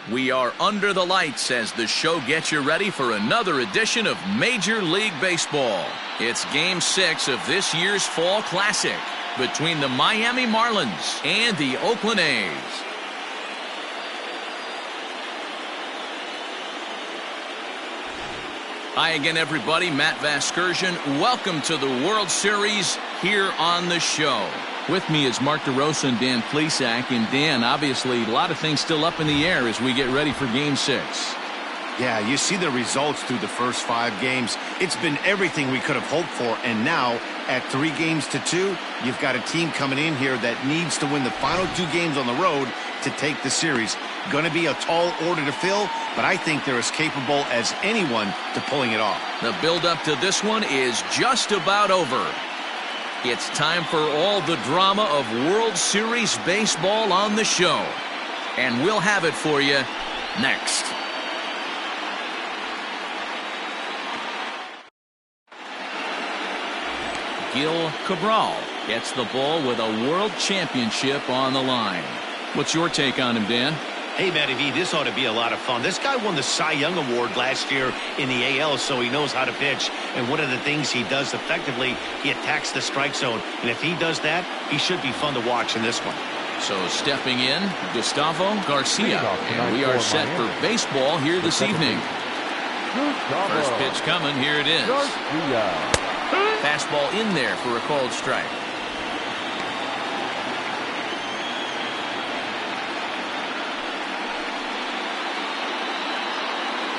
We are under the lights as the show gets you ready for another edition of Major League Baseball. It's Game 6 of this year's Fall Classic between the Miami Marlins and the Oakland A's. Hi again, everybody. Matt Vasgersian. Welcome to the World Series here on the show. With me is Mark DeRosa and Dan Plesac. And Dan, obviously, a lot of things still up in the air as we get ready for Game 6. Yeah, you see the results through the first 5 games. It's been everything we could have hoped for. And now, at 3-2, you've got a team coming in here that needs to win the final 2 games on the road to take the series. Going to be a tall order to fill, but I think they're as capable as anyone to pulling it off. The build-up to this one is just about over. It's time for all the drama of World Series baseball on the show. And we'll have it for you next. Gil Cabral gets the ball with a world championship on the line. What's your take on him, Dan? Hey, Matty V, this ought to be a lot of fun. This guy won the Cy Young Award last year in the AL, so he knows how to pitch. And one of the things he does effectively, he attacks the strike zone. And if he does that, he should be fun to watch in this one. So stepping in, Gustavo Garcia. And we are set for baseball here this evening. First pitch coming. Here it is. Fastball in there for a called strike.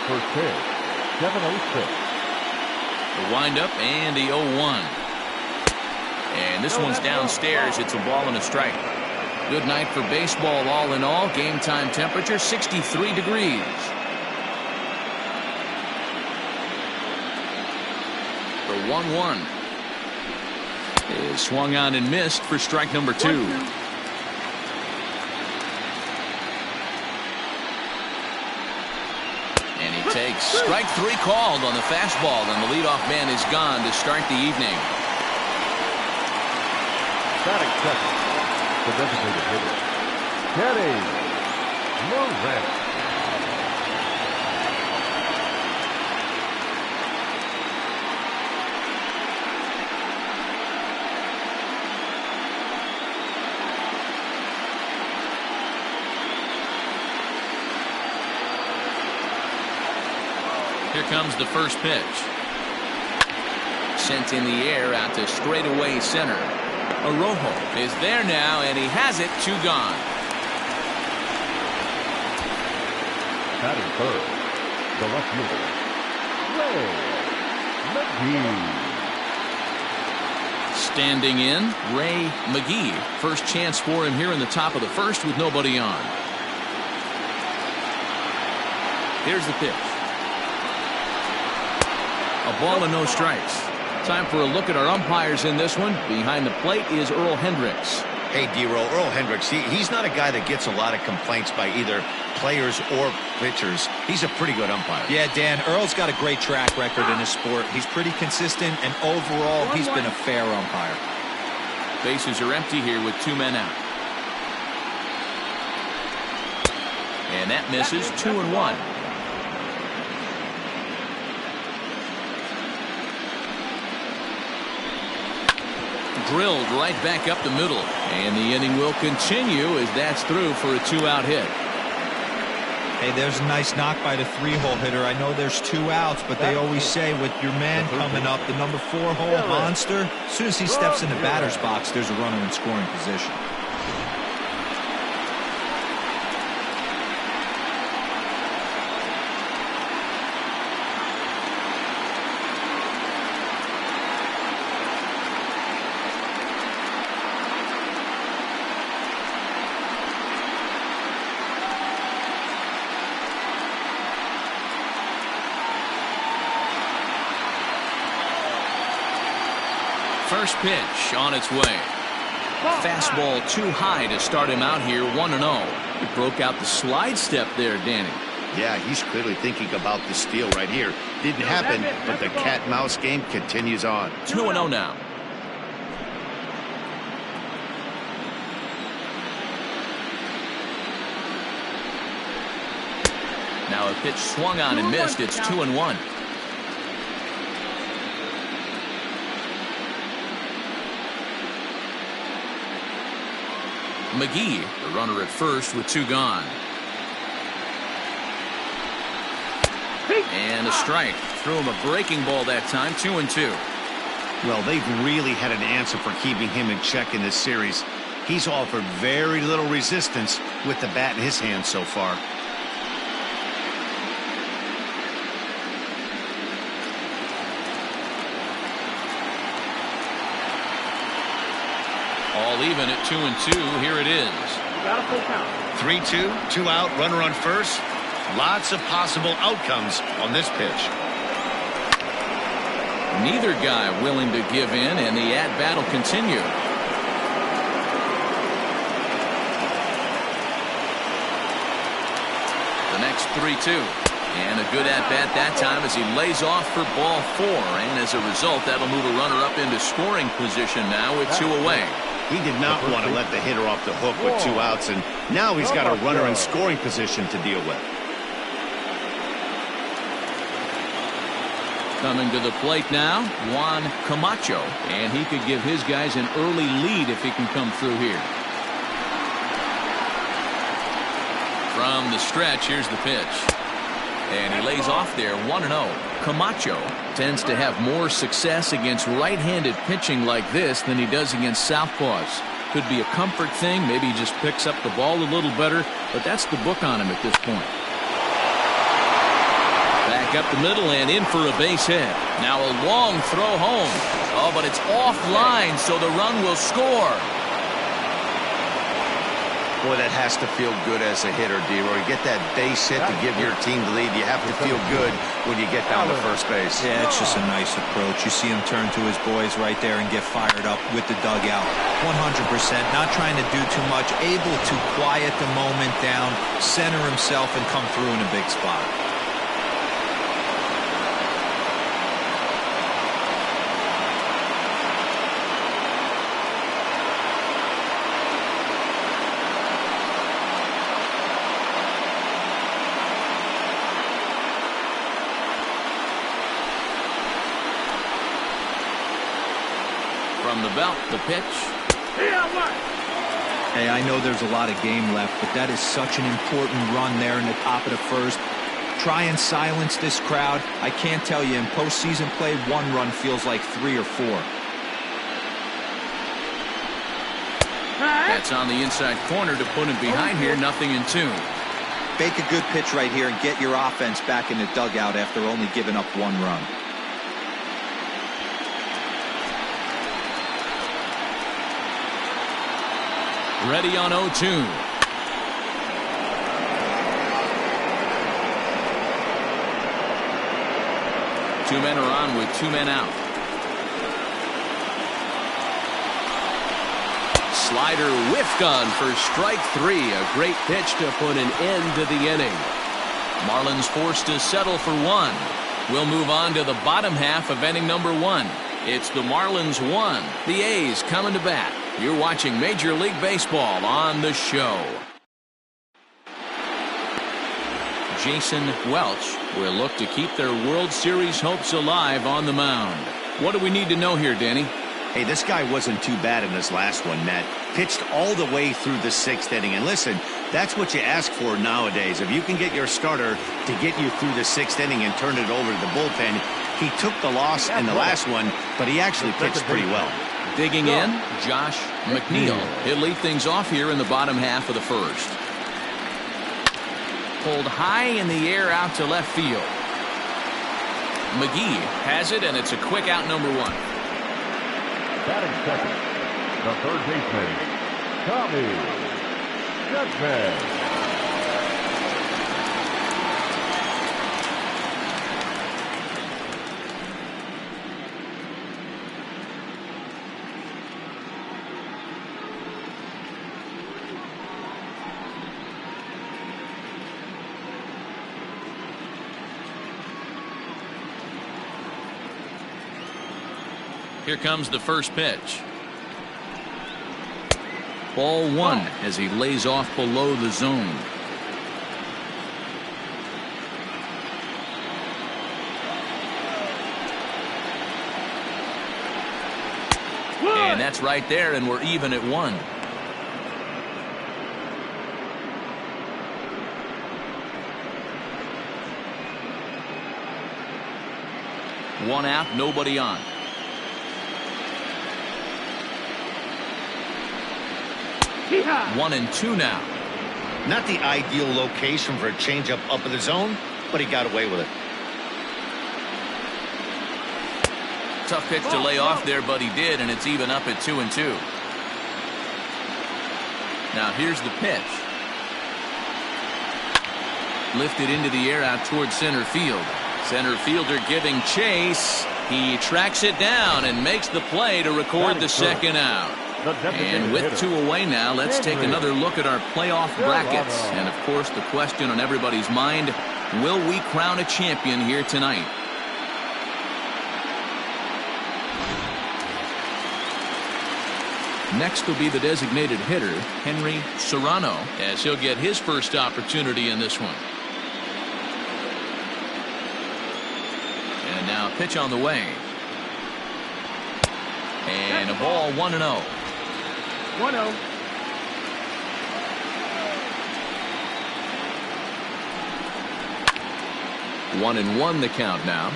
First pitch, 7-0-6. The windup and the 0-1. And this one's downstairs. It's a ball and a strike. Good night for baseball all in all. Game time temperature 63 degrees. The 1-1 is swung on and missed for strike number 2. Takes strike 3 called on the fastball, and the leadoff man is gone to start the evening. Batting second, the designated hitter, Teddy Lorenz. Here comes the first pitch. Sent in the air out to straightaway center. Arrojo is there now, and he has it. 2 gone. Batting third, the left fielder, Ray McGee. Standing in, Ray McGee. First chance for him here in the top of the first with nobody on. Here's the pitch. A ball and no strikes. Time for a look at our umpires in this one. Behind the plate is Earl Hendricks. Hey, D-Roll, Earl Hendricks, he's not a guy that gets a lot of complaints by either players or pitchers. He's a pretty good umpire. Yeah, Dan, Earl's got a great track record in his sport. He's pretty consistent, and overall, he's been a fair umpire. Bases are empty here with 2 men out. And that misses. 2-1. Drilled right back up the middle, and the inning will continue as that's through for a 2-out hit. Hey, there's a nice knock by the 3-hole hitter. I know there's 2 outs, but they always say with your man coming up, the number 4-hole monster, as soon as he steps in the batter's box, there's a runner in scoring position. First pitch on its way. Fastball too high to start him out here. 1-0. He broke out the slide step there, Danny. Yeah, he's clearly thinking about the steal right here. Didn't happen, but the cat-mouse game continues on. 2-0 now. Now a pitch swung on and missed. It's 2-1. McGee, the runner at first with 2 gone. And a strike. Threw him a breaking ball that time. 2-2. Well, they've really had an answer for keeping him in check in this series. He's offered very little resistance with the bat in his hand so far. All even at 2-2. Here it is. Got a full count. 3-2, 2 out, runner on first. Lots of possible outcomes on this pitch. Neither guy willing to give in, and the at-bat will continue. The next 3-2. And a good at-bat that time as he lays off for ball 4. And as a result, that'll move a runner up into scoring position now with 2 away. He did not want to let the hitter off the hook with 2 outs, and now he's got a runner in scoring position to deal with. Coming to the plate now, Juan Camacho, and he could give his guys an early lead if he can come through here. From the stretch, here's the pitch. And he lays off there, 1-0. Camacho tends to have more success against right-handed pitching like this than he does against southpaws. Could be a comfort thing. Maybe he just picks up the ball a little better, but that's the book on him at this point. Back up the middle and in for a base hit. Now a long throw home. Oh, but it's offline, so the run will score. Boy, that has to feel good as a hitter, D-Roy. Get that base hit to give your team the lead. You have to feel good when you get down to first base. Yeah, it's just a nice approach. You see him turn to his boys right there and get fired up with the dugout. 100%. Not trying to do too much. Able to quiet the moment down, center himself, and come through in a big spot. From the belt, the pitch. Hey, I know there's a lot of game left, but that is such an important run there in the top of the first. Try and silence this crowd. I can't tell you, in postseason play, 1 run feels like 3 or 4. That's on the inside corner to put him behind here. 0-2. Make a good pitch right here and get your offense back in the dugout after only giving up 1 run. Ready on 0-2. Two men are on with 2 men out. Slider whiff gun for strike 3. A great pitch to put an end to the inning. Marlins forced to settle for 1. We'll move on to the bottom half of inning number 1. It's the Marlins 1. The A's coming to bat. You're watching Major League Baseball on the show. Jason Welch will look to keep their World Series hopes alive on the mound. What do we need to know here, Danny? Hey, this guy wasn't too bad in his last one, Matt. Pitched all the way through the 6th inning. And listen, that's what you ask for nowadays. If you can get your starter to get you through the 6th inning and turn it over to the bullpen. He took the loss in the last one, but he actually pitched pretty well. Digging in, Josh McNeil. He'll lead things off here in the bottom half of the first. Pulled high in the air out to left field. McGee has it, and it's a quick out, number 1. Batting second, the third baseman, Tommy Edman. Here comes the first pitch. Ball 1 as he lays off below the zone. that's right there, and we're even at 1. One out, nobody on. Yeehaw! 1-2 now. Not the ideal location for a changeup up in the zone, but he got away with it. Tough pitch to lay off there, but he did, and it's even up at 2-2. Now here's the pitch. Lifted into the air out towards center field. Center fielder giving chase. He tracks it down and makes the play to record the second out. And with 2 away now, let's take another look at our playoff brackets. And of course, the question on everybody's mind, will we crown a champion here tonight? Next will be the designated hitter, Henry Serrano, as he'll get his first opportunity in this one. And now pitch on the way. And a ball 1-0. 1-0. One and one the count now.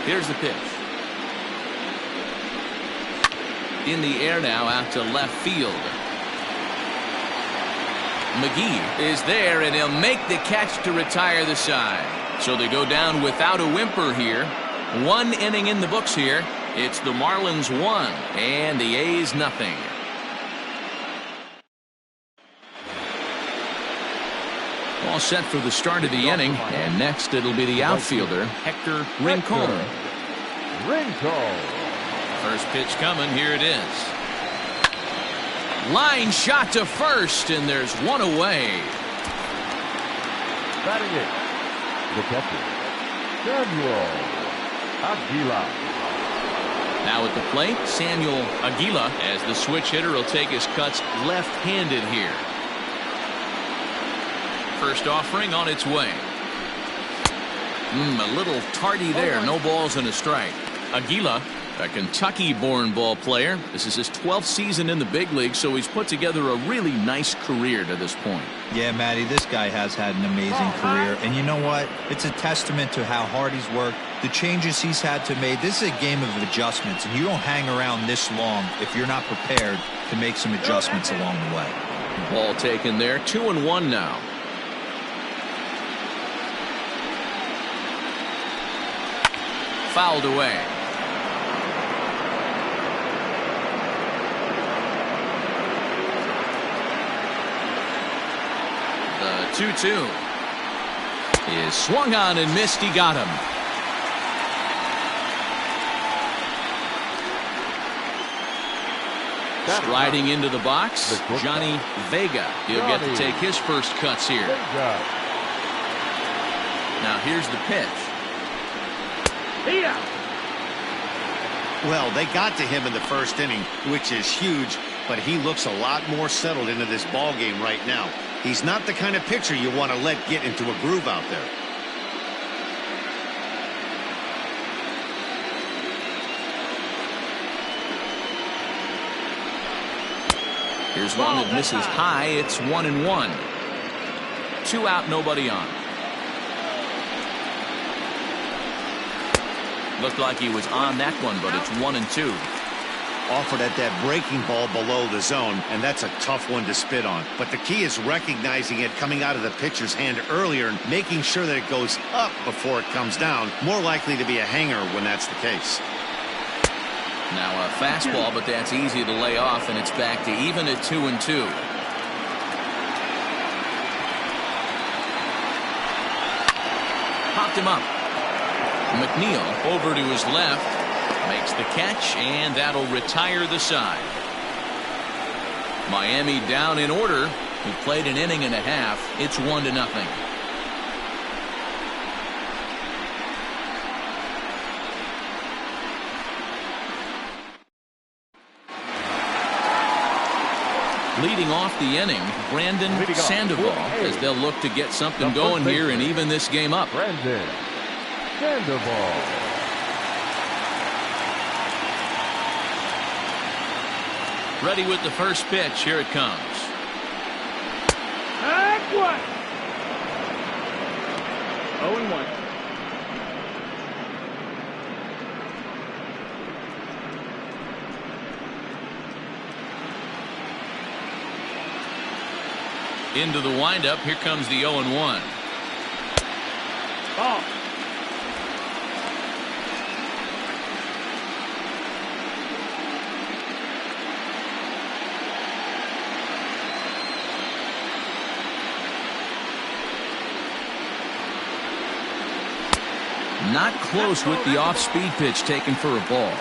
Here's the pitch. In the air now out to left field. McGee is there, and he'll make the catch to retire the side. So they go down without a whimper here. 1 inning in the books here. It's the Marlins 1 and the A's nothing. All set for the start of the inning, and next it'll be the outfielder, Hector Rincon. First pitch coming, here it is. Line shot to first, and there's 1 away. Batting it, the catcher, Samuel Aguilar. Now at the plate, Samuel Aguilar, as the switch hitter will take his cuts left-handed here. First offering on its way. A little tardy there. No balls and a strike. Aguilar, a Kentucky-born ball player. This is his 12th season in the big league, so he's put together a really nice career to this point. Yeah, Matty, this guy has had an amazing career. And you know what? It's a testament to how hard he's worked, the changes he's had to make. This is a game of adjustments, and you don't hang around this long if you're not prepared to make some adjustments along the way. Ball taken there. 2-1 now. Fouled away. The 2-2 is swung on and missed. He got him. Striding into the box, Johnny Vega. He'll get to take his first cuts here. Now here's the pitch. Well, they got to him in the first inning, which is huge, but he looks a lot more settled into this ball game right now. He's not the kind of pitcher you want to let get into a groove out there. Here's one that misses high. It's 1-1. 2 out, nobody on. Looked like he was on that one, but it's 1-2. Offered at that breaking ball below the zone, and that's a tough one to spit on. But the key is recognizing it coming out of the pitcher's hand earlier and making sure that it goes up before it comes down. More likely to be a hanger when that's the case. Now a fastball, but that's easy to lay off, and it's back to even at 2-2. Popped him up. McNeil over to his left, makes the catch, and that'll retire the side. Miami down in order. We played an inning and a half. It's 1-0. Leading off the inning, Sandoval, as they'll look to get something going here and even this game up. Sandoval. Ready with the first pitch. Here it comes. And one. 0-1. Into the windup. Here comes the 0-1. Ball. Not close with the off-speed pitch taken for a ball.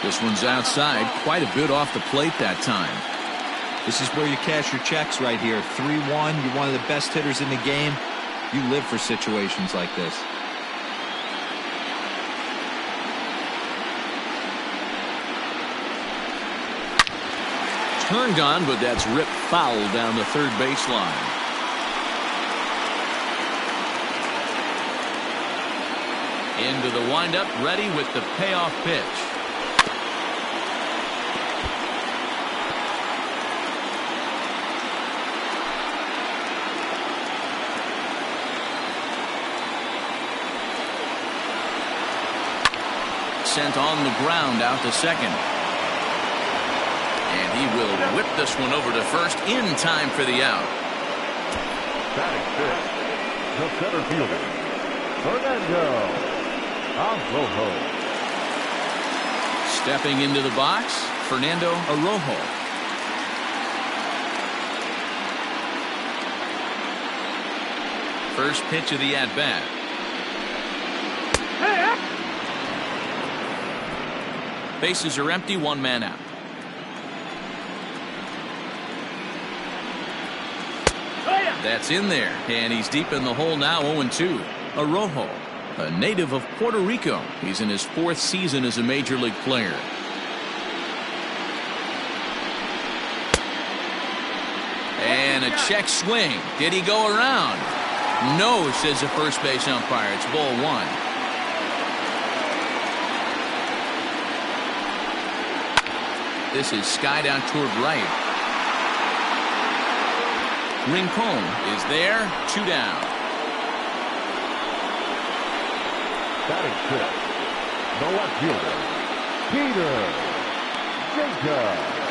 This one's outside, quite a bit off the plate that time. This is where you cash your checks right here. 3-1, you're one of the best hitters in the game. You live for situations like this. Turned on, but that's ripped foul down the third baseline. Into the windup, ready with the payoff pitch. Sent on the ground out to second. And he will whip this one over to first in time for the out. Batting fifth, the center fielder, Fernando Arrojo. Stepping into the box, Fernando Arrojo. First pitch of the at-bat. Bases are empty, one man out. That's in there, and he's deep in the hole now, 0-2. Arrojo, a native of Puerto Rico. He's in his fourth season as a major league player. And a check swing. Did he go around? No, says the first base umpire. It's ball one. This is skied out toward right. Rincon is there, 2 down. Batting fifth, the left fielder, Peter Jacob.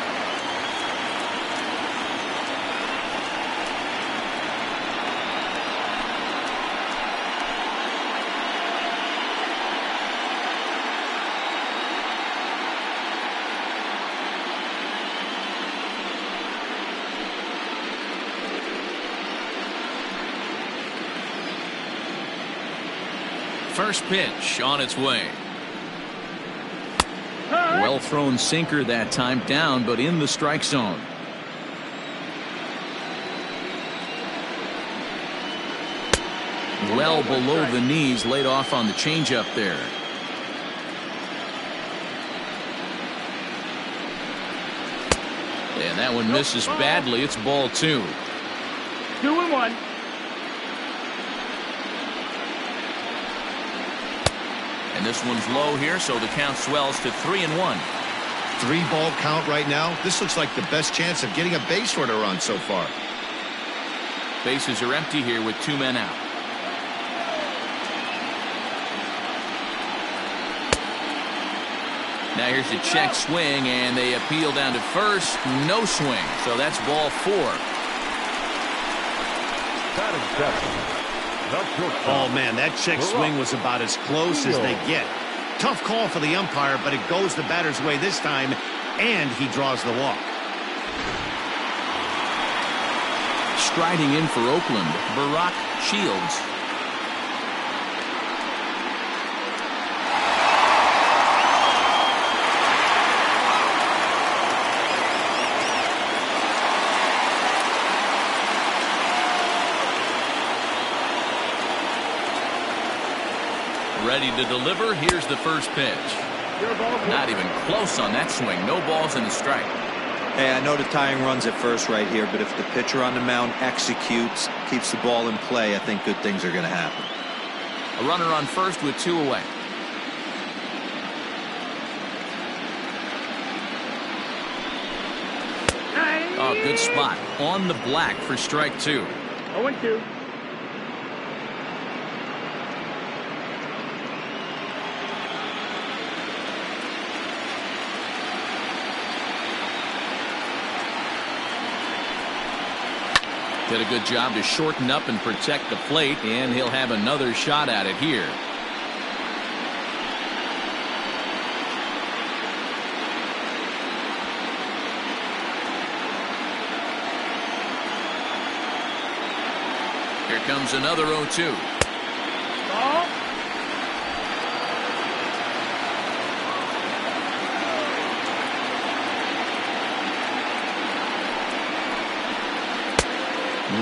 First pitch on its way. Well thrown sinker that time, down but in the strike zone. Well below the knees, laid off on the changeup there. And that one misses badly. It's ball 2. 2-1. And this one's low here, so the count swells to 3-1. 3-ball count right now. This looks like the best chance of getting a base runner on so far. Bases are empty here with 2 men out. Now here's a check swing, and they appeal down to first. No swing, so that's ball 4. Batting seventh. Oh, man, that check swing was about as close as they get. Tough call for the umpire, but it goes the batter's way this time, and he draws the walk. Striding in for Oakland, Barack Shields. Ready to deliver. Here's the first pitch. Not even close on that swing. No balls and a strike. Hey, I know the tying run's at first right here, but if the pitcher on the mound executes, keeps the ball in play, I think good things are going to happen. A runner on first with 2 away. Oh, good spot. On the black for strike 2. 0-2. Did a good job to shorten up and protect the plate, and he'll have another shot at it here. Here comes another 0-2.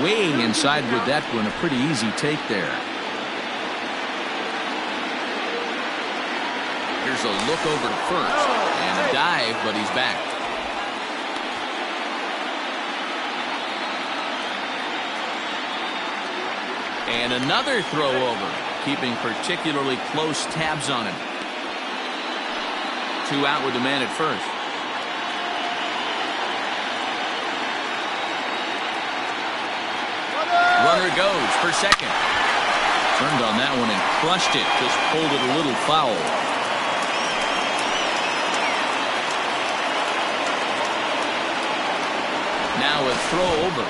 Way inside with that one. A pretty easy take there. Here's a look over to first. And a dive, but he's back. And another throw over. Keeping particularly close tabs on him. 2 out with the man at first. Runner goes for second. Turned on that one and crushed it. Just pulled it a little foul. Now a throw over.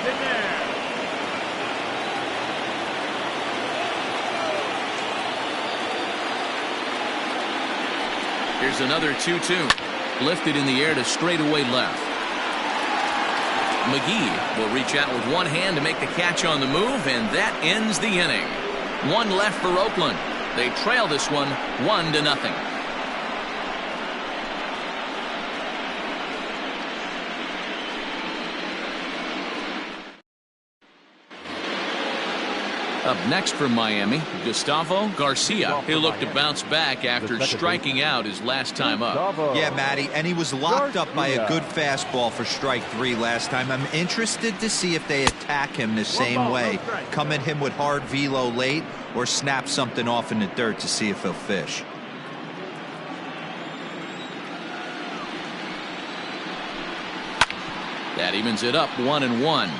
In there. Here's another 2-2. Lifted in the air to straightaway left. McGee will reach out with one hand to make the catch on the move, and that ends the inning. 1 left for Oakland. They trail this one 1-0. Up next from Miami, Gustavo Garcia. He'll look to bounce back after striking out his last time up. Yeah, Matty, and he was locked up by a good fastball for strike 3 last time. I'm interested to see if they attack him the same way. Come at him with hard velo late or snap something off in the dirt to see if he'll fish. That evens it up 1-1.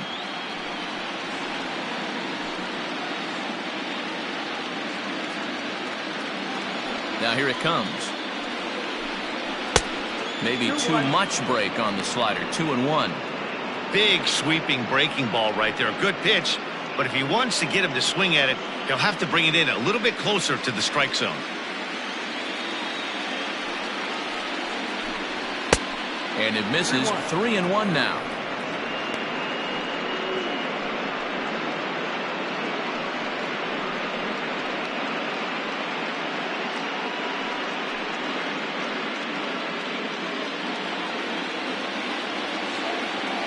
Now here it comes. Maybe too much break on the slider. 2-1. Big sweeping breaking ball right there. A good pitch, but if he wants to get him to swing at it, he'll have to bring it in a little bit closer to the strike zone. And it misses. 3-1 now.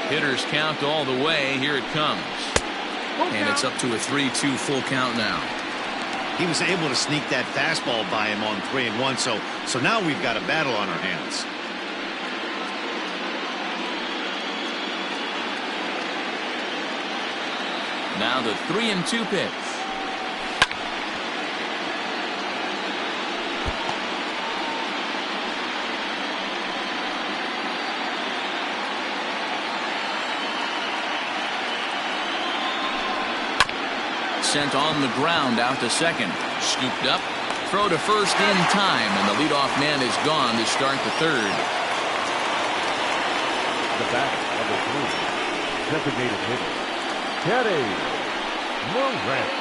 Hitters count all the way. Here it comes. And it's up to a 3-2 full count now. He was able to sneak that fastball by him on 3-1, so now we've got a battle on our hands. Now the 3-2 pitch. Sent on the ground out to second. Scooped up. Throw to first in time, and the leadoff man is gone to start the third. The batter, number 3, designated hitter, Kenny Morant.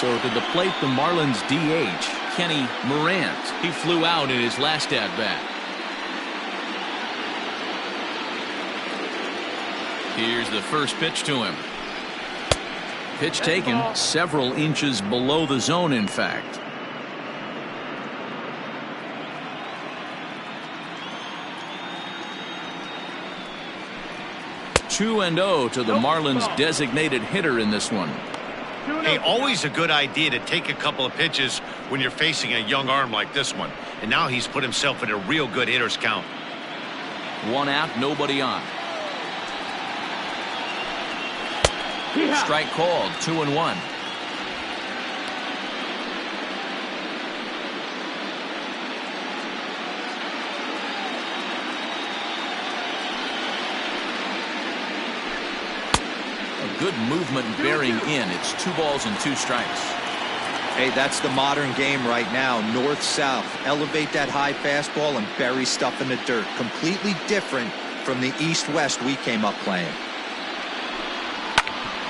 So to the plate, the Marlins DH, Kenny Morant. He flew out in his last at-bat. Here's the first pitch to him. Pitch taken several inches below the zone, in fact. (2-0) to the Marlins designated hitter in this one. Hey, always a good idea to take a couple of pitches when you're facing a young arm like this one. And now he's put himself in a real good hitter's count. 1 out, nobody on. Strike called, 2-1. A good movement bearing in. It's 2 balls and 2 strikes. Hey, that's the modern game right now. North-south. Elevate that high fastball and bury stuff in the dirt. Completely different from the east-west we came up playing.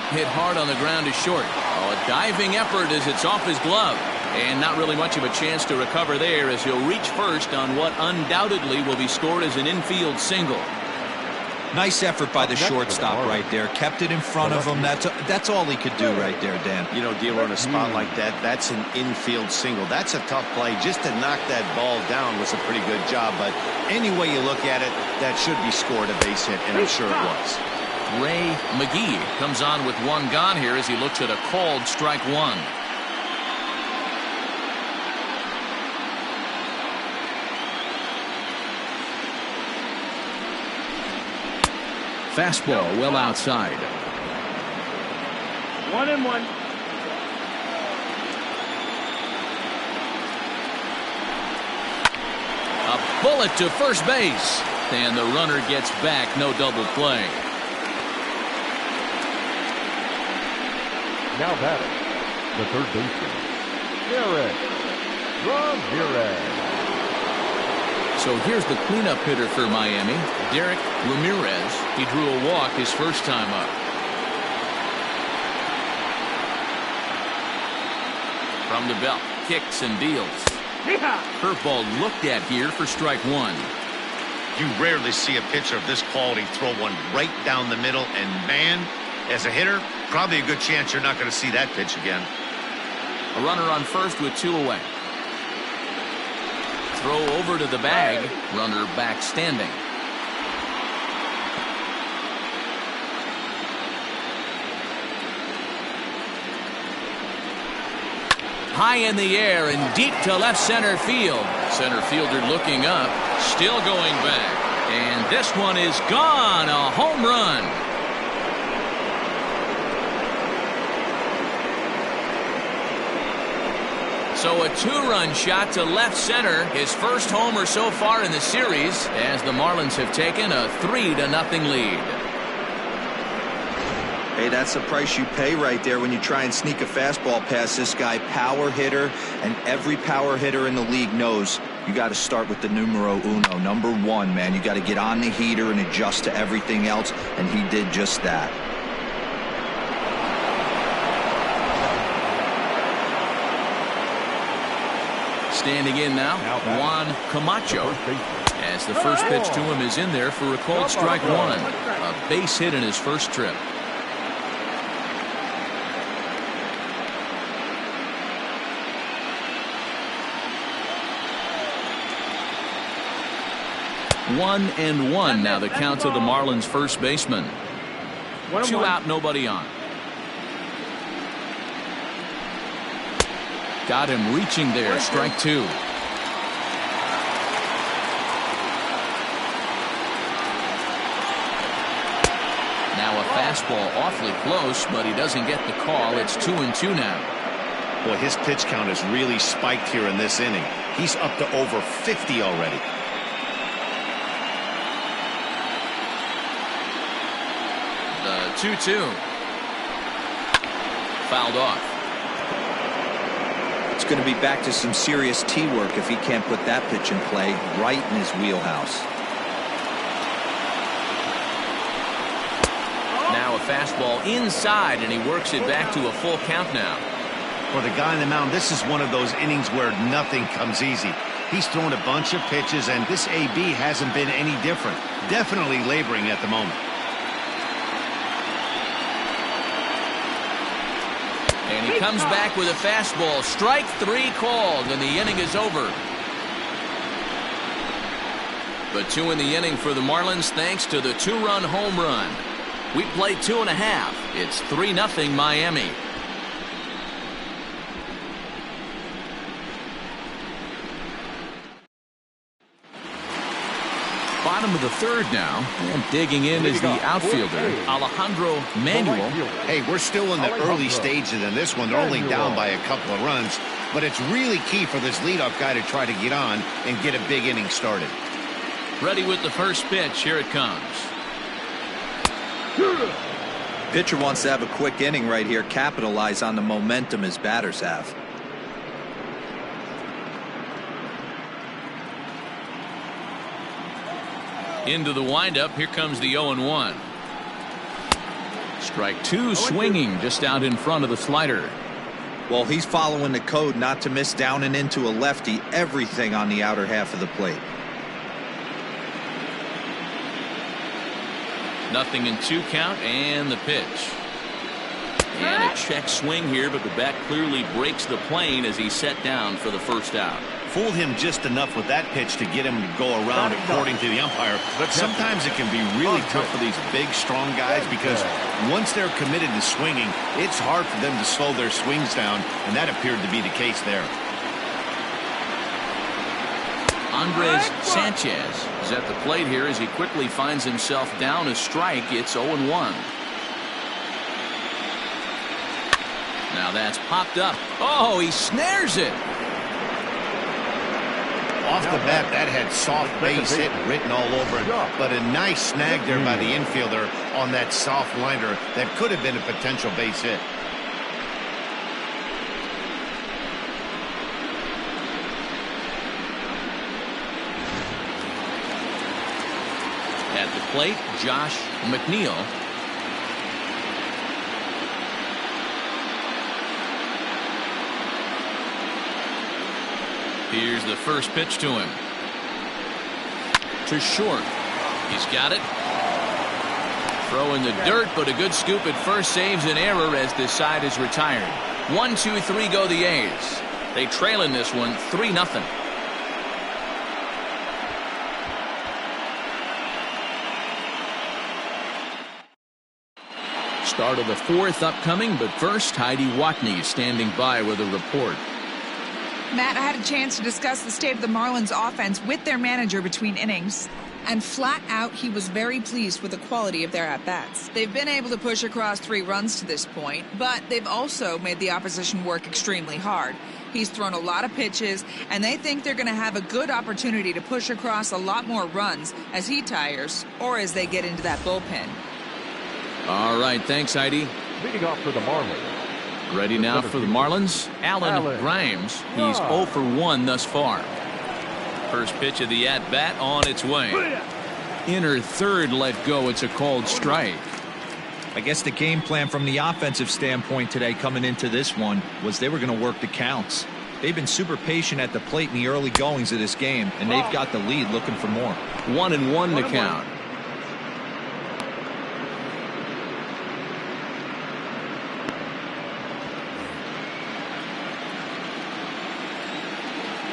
Hit hard on the ground to short. Oh, a diving effort as it's off his glove. And not really much of a chance to recover there as he'll reach first on what undoubtedly will be scored as an infield single. Nice effort by the shortstop right there. Kept it in front of him. That's all he could do right there, Dan. You know, dealer on a spot like that, that's an infield single. That's a tough play. Just to knock that ball down was a pretty good job. But any way you look at it, that should be scored a base hit, and I'm sure it was. Ray McGee comes on with 1 gone here as he looks at a called strike 1. Fastball well outside. 1-1. A bullet to first base. And the runner gets back. No double play. Now batting, the third baseman, Derrick Ramirez. So here's the cleanup hitter for Miami, Derrick Ramirez. He drew a walk his first time up. From the belt, kicks and deals. Curveball looked at here for strike 1. You rarely see a pitcher of this quality throw one right down the middle. And, man, as a hitter, probably a good chance you're not going to see that pitch again. A runner on first with 2 away. Throw over to the bag. Runner back standing. High in the air and deep to left center field. Center fielder looking up. Still going back. And this one is gone. A home run. So a 2-run shot to left center. His first homer so far in the series as the Marlins have taken a 3-0 lead. Hey, that's the price you pay right there when you try and sneak a fastball past this guy. Power hitter, and every power hitter in the league knows you got to start with the numero uno, number 1, man. You got to get on the heater and adjust to everything else, and he did just that. Standing in now, Juan Camacho. As the first pitch to him is in there for a called strike 1. A base hit in his first trip. One and one now the count to the Marlins first baseman. 2 out, nobody on. Got him reaching there. Strike 2. Now a fastball awfully close, but he doesn't get the call. It's 2-2 now. Boy, his pitch count has really spiked here in this inning. He's up to over 50 already. The 2-2. Fouled off. It's going to be back to some serious tee work if he can't put that pitch in play right in his wheelhouse. Now a fastball inside, and he works it back to a full count now. For the guy on the mound, this is one of those innings where nothing comes easy. He's thrown a bunch of pitches, and this AB hasn't been any different. Definitely laboring at the moment. And he comes back with a fastball. Strike 3 called, and the inning is over. But 2 in the inning for the Marlins thanks to the 2-run home run. We played 2.5. It's 3-0 Miami. bottom of the third now. And digging in is the outfielder, Alejandro Manuel. Hey, we're still in the early stages in this one. They're only down by a couple of runs. But it's really key for this leadoff guy to try to get on and get a big inning started. Ready with the first pitch. Here it comes. Pitcher wants to have a quick inning right here, capitalize on the momentum his batters have. Into the windup. Here comes the 0-1. Strike two, swinging just out in front of the slider. Well, he's following the code not to miss down and into a lefty. Everything on the outer half of the plate. 0-2 count, and the pitch. And a check swing here, but the bat clearly breaks the plane as he's set down for the first out. Fooled him just enough with that pitch to get him to go around according to the umpire. But sometimes it can be really tough for these big, strong guys because once they're committed to swinging, it's hard for them to slow their swings down, and that appeared to be the case there. Andres Sanchez is at the plate here as he quickly finds himself down a strike. It's 0-1. Now that's popped up. Oh, he snares it. Off the bat, that had soft base hit written all over it, but a nice snag there by the infielder on that soft liner that could have been a potential base hit. At the plate, Josh McNeil. Here's the first pitch to him. To short. He's got it. Throw in the dirt, but a good scoop at first saves an error as this side is retired. 1-2-3 go the A's. They trail in this one 3-0. Start of the fourth upcoming, but first, Heidi Watney standing by with a report. Matt, I had a chance to discuss the state of the Marlins offense with their manager between innings. And flat out, he was very pleased with the quality of their at-bats. They've been able to push across 3 runs to this point, but they've also made the opposition work extremely hard. He's thrown a lot of pitches, and they think they're going to have a good opportunity to push across a lot more runs as he tires or as they get into that bullpen. All right, thanks, Heidi. Leading off for the Marlins. Ready now for the Marlins, Alan Grimes. He's 0 for 1 thus far. First pitch of the at-bat on its way. Inner third let go. It's a called strike. I guess the game plan from the offensive standpoint today coming into this one was they were going to work the counts. They've been super patient at the plate in the early goings of this game, and they've got the lead looking for more. 1-1 to count.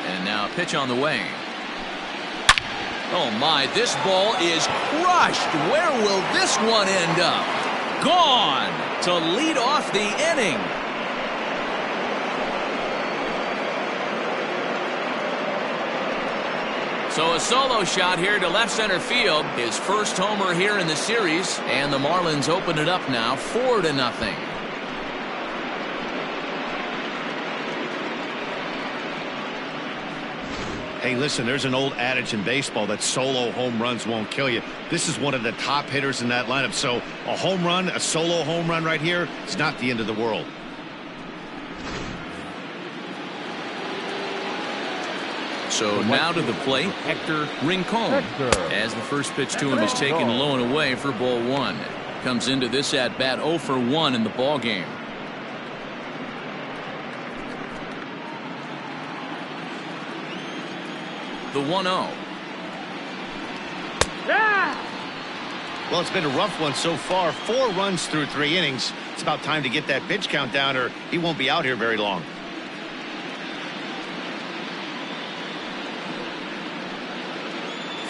And now a pitch on the way. Oh my, this ball is crushed. Where will this one end up? Gone to lead off the inning. So a solo shot here to left center field. His first homer here in the series. And the Marlins open it up now 4-0. Hey, listen, there's an old adage in baseball that solo home runs won't kill you. This is one of the top hitters in that lineup. So a home run, a solo home run right here, it's not the end of the world. So now to the plate, Hector Rincon. As the first pitch to him is taken low and away for ball 1. Comes into this at bat 0 for 1 in the ball game. The 1-0. Well, it's been a rough one so far. 4 runs through 3 innings. It's about time to get that pitch count down or he won't be out here very long.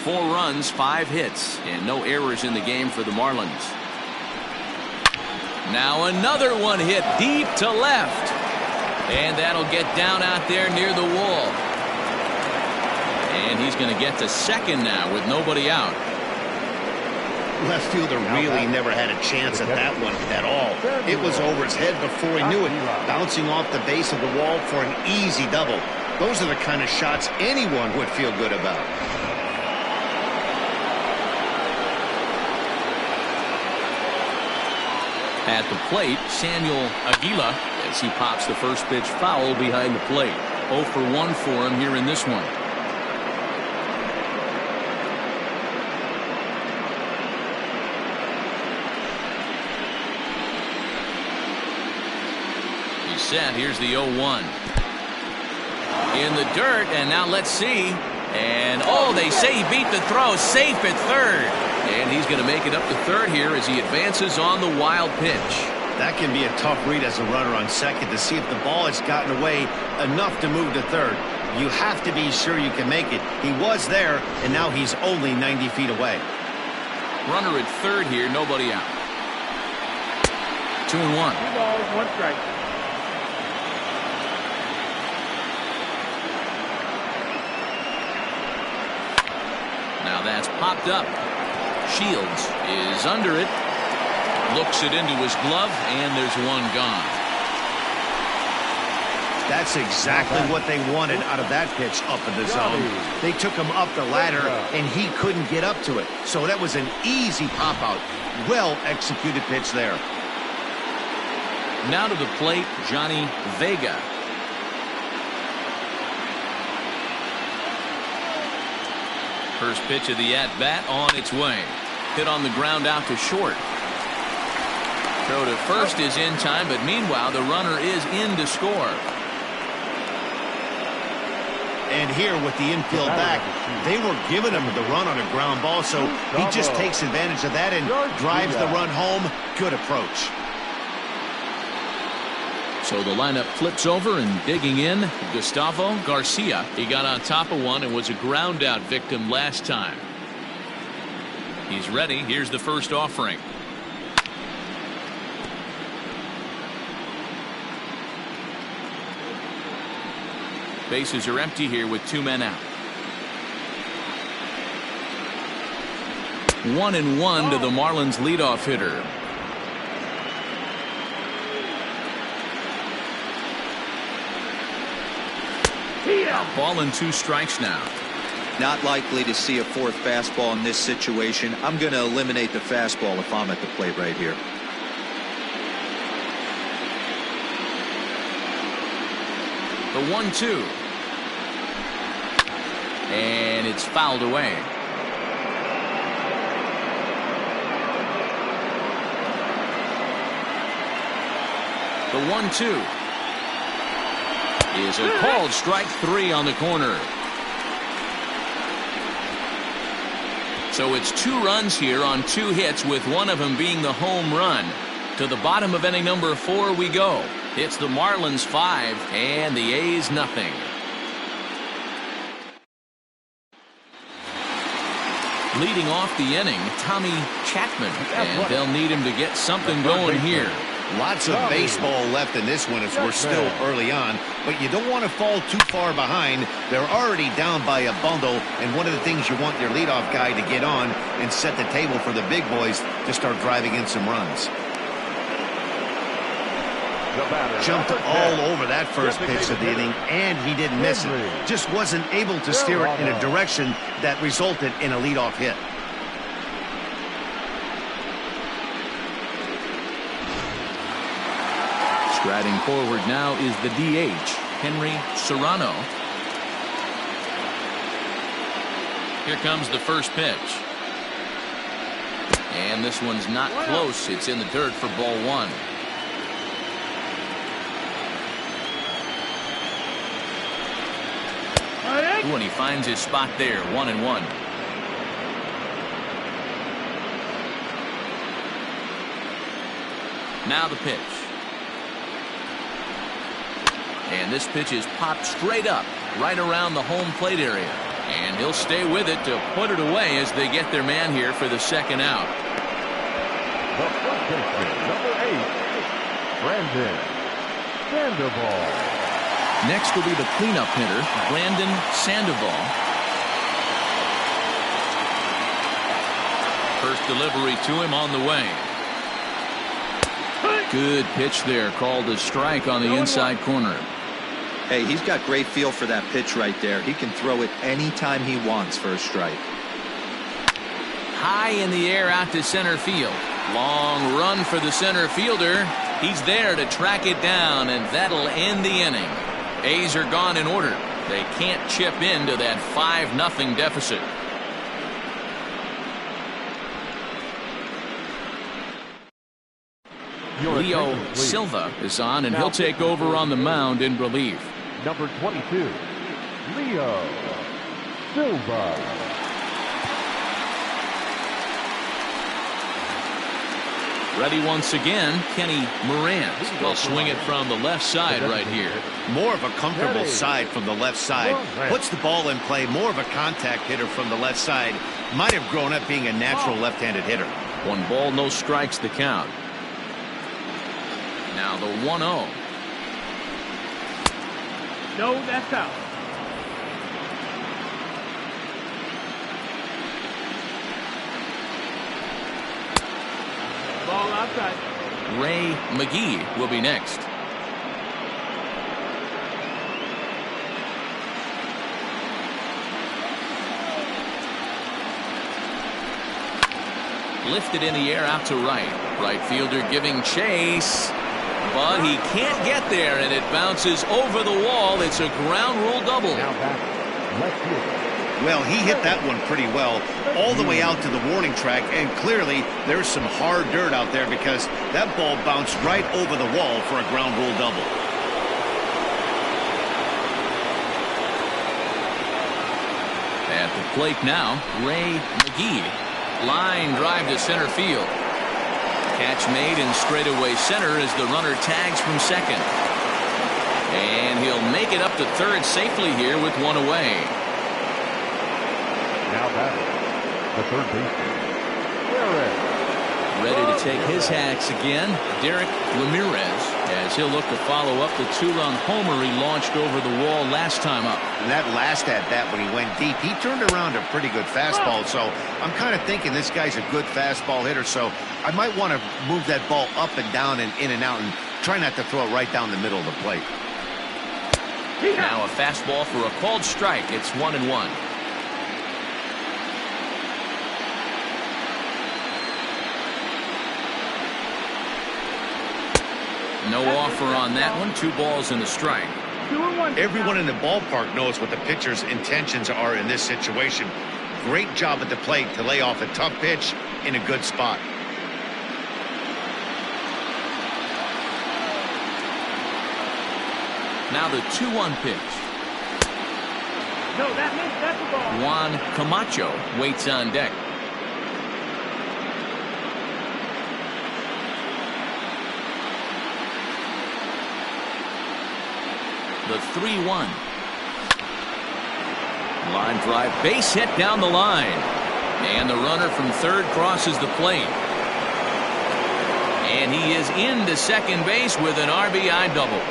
Four runs, 5 hits, and no errors in the game for the Marlins. Now another one hit deep to left. And that'll get down out there near the wall. And he's going to get to second now with nobody out. Left fielder really never had a chance at that one at all. It was over his head before he knew it, bouncing off the base of the wall for an easy double. Those are the kind of shots anyone would feel good about. At the plate, Samuel Aguila, as he pops the first pitch foul behind the plate. 0 for 1 for him here in this one. He's set. Here's the 0-1. In the dirt, and now let's see. And, oh, they say he beat the throw. Safe at third. And he's going to make it up to third here as he advances on the wild pitch. That can be a tough read as a runner on second to see if the ball has gotten away enough to move to third. You have to be sure you can make it. He was there, and now he's only 90 feet away. Runner at third here, nobody out. 2-1. 2 balls, 1 strike. Now that's popped up. Shields is under it. Looks it into his glove, and there's one gone. That's exactly what they wanted out of that pitch up in the zone. They took him up the ladder, and he couldn't get up to it. So that was an easy pop-out. Well-executed pitch there. Now to the plate, Johnny Vega. First pitch of the at-bat on its way. Hit on the ground out to short. Throw to first is in time, but meanwhile the runner is in to score. And here with the infield back, they were giving him the run on a ground ball, so he just takes advantage of that and drives the run home. Good approach. So the lineup flips over, and digging in, Gustavo Garcia. He got on top of one and was a ground out victim last time. He's ready. Here's the first offering. Bases are empty here with 2 men out. 1-1 to the Marlins leadoff hitter. Ball and 2 strikes now. Not likely to see a fourth fastball in this situation. I'm going to eliminate the fastball if I'm at the plate right here. The 1-2. And it's fouled away. The 1-2 is a called strike 3 on the corner. So it's 2 runs here on 2 hits, with one of them being the home run. To the bottom of inning number 4 we go. It's the Marlins 5 and the A's nothing. Leading off the inning, Tommy Chapman, and they'll need him to get something going here. Lots of baseball left in this one as we're still early on, but you don't want to fall too far behind. They're already down by a bundle, and one of the things you want your leadoff guy to get on and set the table for the big boys to start driving in some runs. Jumped all over that first pitch of the inning, and he didn't miss it. Just wasn't able to steer it in a direction that resulted in a leadoff hit. Striding forward now is the DH, Henry Serrano. Here comes the first pitch. And this one's not close. It's in the dirt for ball 1. When he finds his spot there, 1-1. Now the pitch. And this pitch is popped straight up, right around the home plate area. And he'll stay with it to put it away as they get their man here for the second out. The first baseman, number 8, Brandon Sandoval. Next will be the cleanup hitter, Brandon Sandoval. First delivery to him on the way. Good pitch there, called a strike on the inside corner. Hey, he's got great feel for that pitch right there. He can throw it anytime he wants for a strike. High in the air out to center field. Long run for the center fielder. He's there to track it down, and that'll end the inning. A's are gone in order. They can't chip into that 5-0 deficit. Leo Silva is on, and he'll take over on the mound in relief. Number 22, Leo Silva. Ready once again, Kenny Moran will swing it from the left side right here. More of a comfortable side from the left side. Puts the ball in play. More of a contact hitter from the left side. Might have grown up being a natural left-handed hitter. 1 ball, no strikes the count. Now the 1-0. No, that's out. Ball outside. Ray McGee will be next. Lifted in the air out to right. Right fielder giving chase. But he can't get there, and it bounces over the wall. It's a ground rule double. Well, he hit that one pretty well all the way out to the warning track, and clearly there's some hard dirt out there because that ball bounced right over the wall for a ground rule double. At the plate now, Ray McGee. Line drive to center field. Catch made in straightaway center as the runner tags from second. And he'll make it up to third safely here with 1 away. Now batting, the third baseman, Ready to take his hacks again, Derrick Ramirez, as he'll look to follow up the 2-run homer he launched over the wall last time up. And that last at-bat when he went deep, he turned around a pretty good fastball. So I'm kind of thinking this guy's a good fastball hitter. So I might want to move that ball up and down and in and out and try not to throw it right down the middle of the plate. Now a fastball for a called strike. It's 1-1. No offer on that one. 2 balls and a strike. Everyone in the ballpark knows what the pitcher's intentions are in this situation. Great job at the plate to lay off a tough pitch in a good spot. Now the 2-1 pitch. No, that's the ball. Juan Camacho waits on deck. The 3-1. Line drive, base hit down the line. And the runner from third crosses the plate. And he is into second base with an RBI double.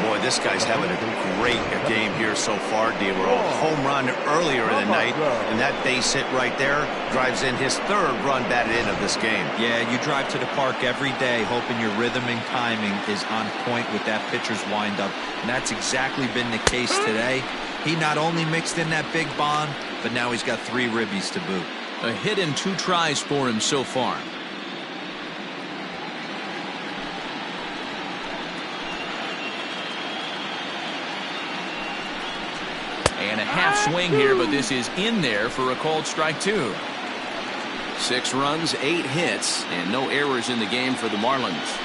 Boy, this guy's having a great game here so far. They were a home run earlier in the night, and that base hit right there drives in his 3rd run batted in of this game. Yeah, you drive to the park every day hoping your rhythm and timing is on point with that pitcher's windup, and that's exactly been the case today. He not only mixed in that big bomb, but now he's got 3 ribbies to boot. A hit in 2 tries for him so far. And a half swing here, but this is in there for a called strike 2. 6 runs, 8 hits, and no errors in the game for the Marlins.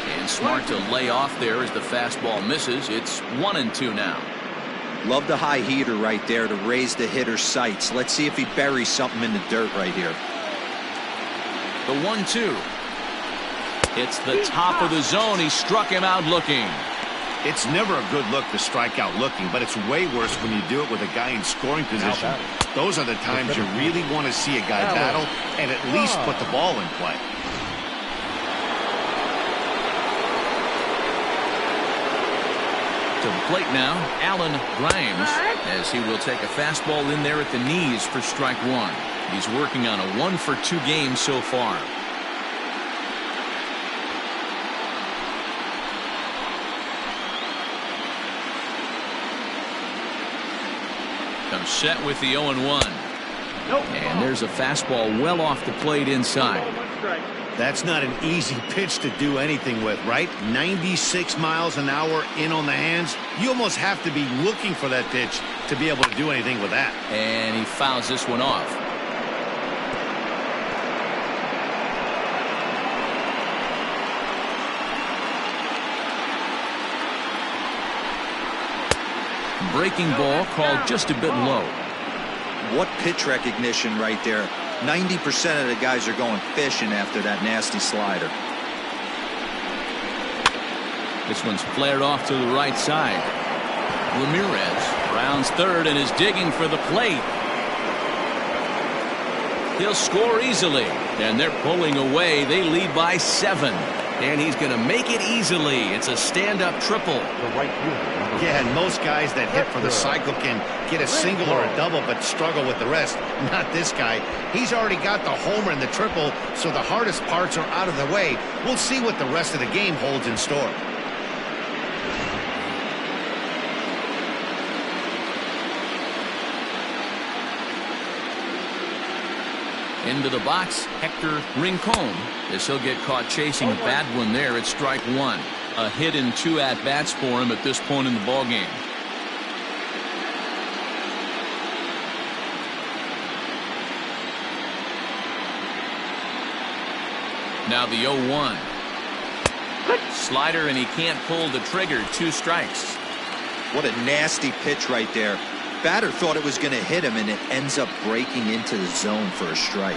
And smart to lay off there as the fastball misses. It's 1-2 now. Love the high heater right there to raise the hitter's sights. Let's see if he buries something in the dirt right here. The 1-2. It's the top of the zone. He struck him out looking. It's never a good look to strike out looking, but it's way worse when you do it with a guy in scoring position. Those are the times you really want to see a guy battle and at least put the ball in play. To the plate now, Alan Grimes, as he will take a fastball in there at the knees for strike 1. He's working on a 1-for-2 game so far. Comes set with the 0-1. And there's a fastball well off the plate inside. That's not an easy pitch to do anything with, right? 96 miles an hour in on the hands. You almost have to be looking for that pitch to be able to do anything with that. And he fouls this one off. Breaking ball called just a bit low. What pitch recognition right there. 90% of the guys are going fishing after that nasty slider. This one's flared off to the right side. Ramirez rounds third and is digging for the plate. He'll score easily, and they're pulling away. They lead by 7. And he's going to make it easily. It's a stand-up triple. Yeah, and most guys that hit for the cycle can get a single or a double but struggle with the rest. Not this guy. He's already got the homer and the triple, so the hardest parts are out of the way. We'll see what the rest of the game holds in store. Into the box, Hector Rincon, as he'll get caught chasing a bad one there at strike 1. A hit and 2 at-bats for him at this point in the ballgame. Now the 0-1. Slider, and he can't pull the trigger. 2 strikes. What a nasty pitch right there. Batter thought it was going to hit him, and it ends up breaking into the zone for a strike.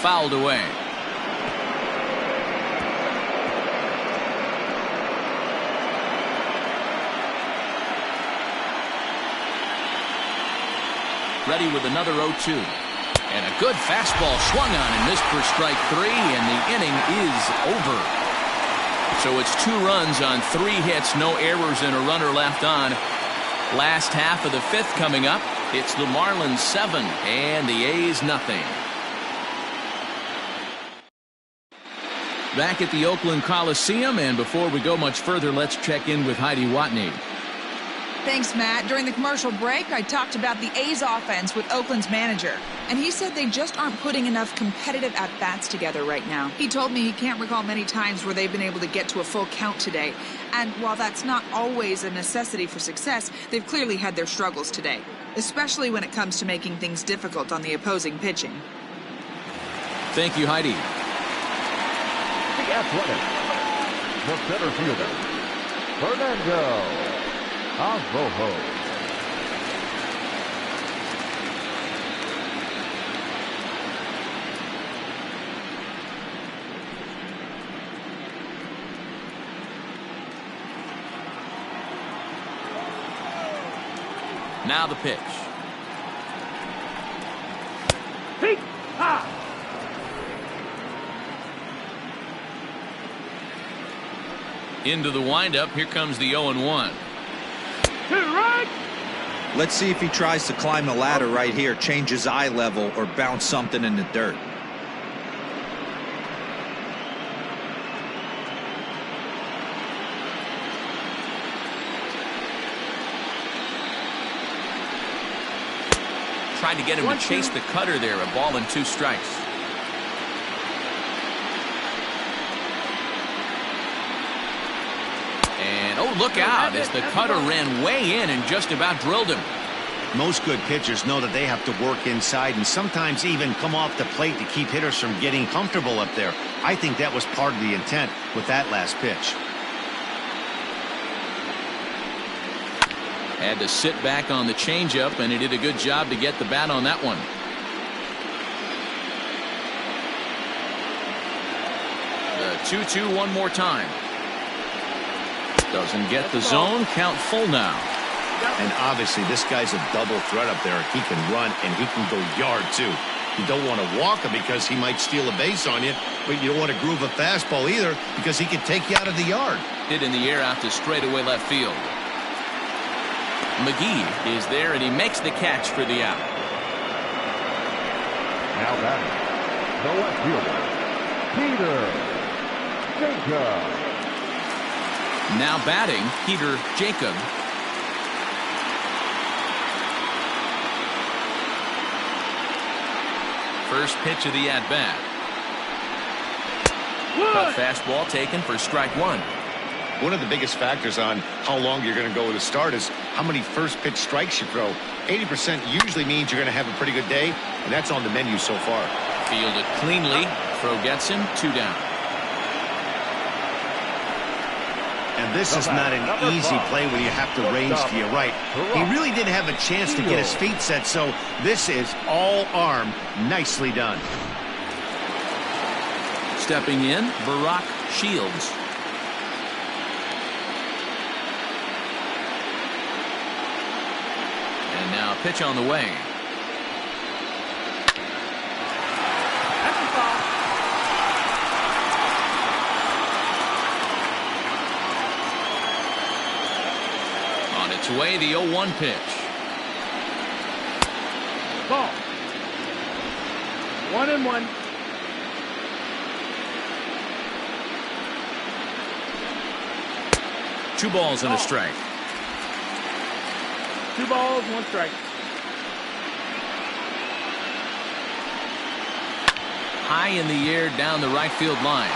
Fouled away. Ready with another 0-2. And a good fastball swung on and missed for strike 3, and the inning is over. So it's 2 runs on 3 hits, no errors, and a runner left on. Last half of the 5th coming up. It's the Marlins 7 and the A's nothing. Back at the Oakland Coliseum, and before we go much further, let's check in with Heidi Watney. Thanks, Matt. During the commercial break, I talked about the A's offense with Oakland's manager, and he said they just aren't putting enough competitive at-bats together right now. He told me he can't recall many times where they've been able to get to a full count today, and while that's not always a necessity for success, they've clearly had their struggles today, especially when it comes to making things difficult on the opposing pitching. Thank you, Heidi. The Athletic, the center fielder, Fernando Arroyo. Now the pitch. Peak. Ah. Into the windup. Here comes the 0-1. To right. Let's see if he tries to climb the ladder right here, change his eye level, or bounce something in the dirt. Tried to get him to chase the cutter there. A ball and 2 strikes. And, oh, look out, as the cutter ran way in and just about drilled him. Most good pitchers know that they have to work inside and sometimes even come off the plate to keep hitters from getting comfortable up there. I think that was part of the intent with that last pitch. Had to sit back on the changeup, and he did a good job to get the bat on that one. The 2-2 one more time. Doesn't get the zone. Count full now. And obviously this guy's a double threat up there. He can run and he can go yard too. You don't want to walk him because he might steal a base on you, but you don't want to groove a fastball either because he can take you out of the yard. Hit in the air out to straightaway left field. McGee is there, and he makes the catch for the out. Now batting, the left fielder, Peter Jacob. Now batting, Peter Jacob. First pitch of the at-bat. Cut fastball taken for strike one. One of the biggest factors on how long you're going to go with a start is how many first pitch strikes you throw. 80% usually means you're going to have a pretty good day, and that's on the menu so far. Fielded cleanly. Throw gets him. 2 down. And this is not an easy play when you have to range to your right. He really didn't have a chance to get his feet set, so this is all arm. Nicely done. Stepping in, Barack Shields. And now pitch on the way. On its way, the 0-1 pitch. Ball. 1-1. Two balls and a strike. 2 balls, 1 strike. High in the air down the right field line.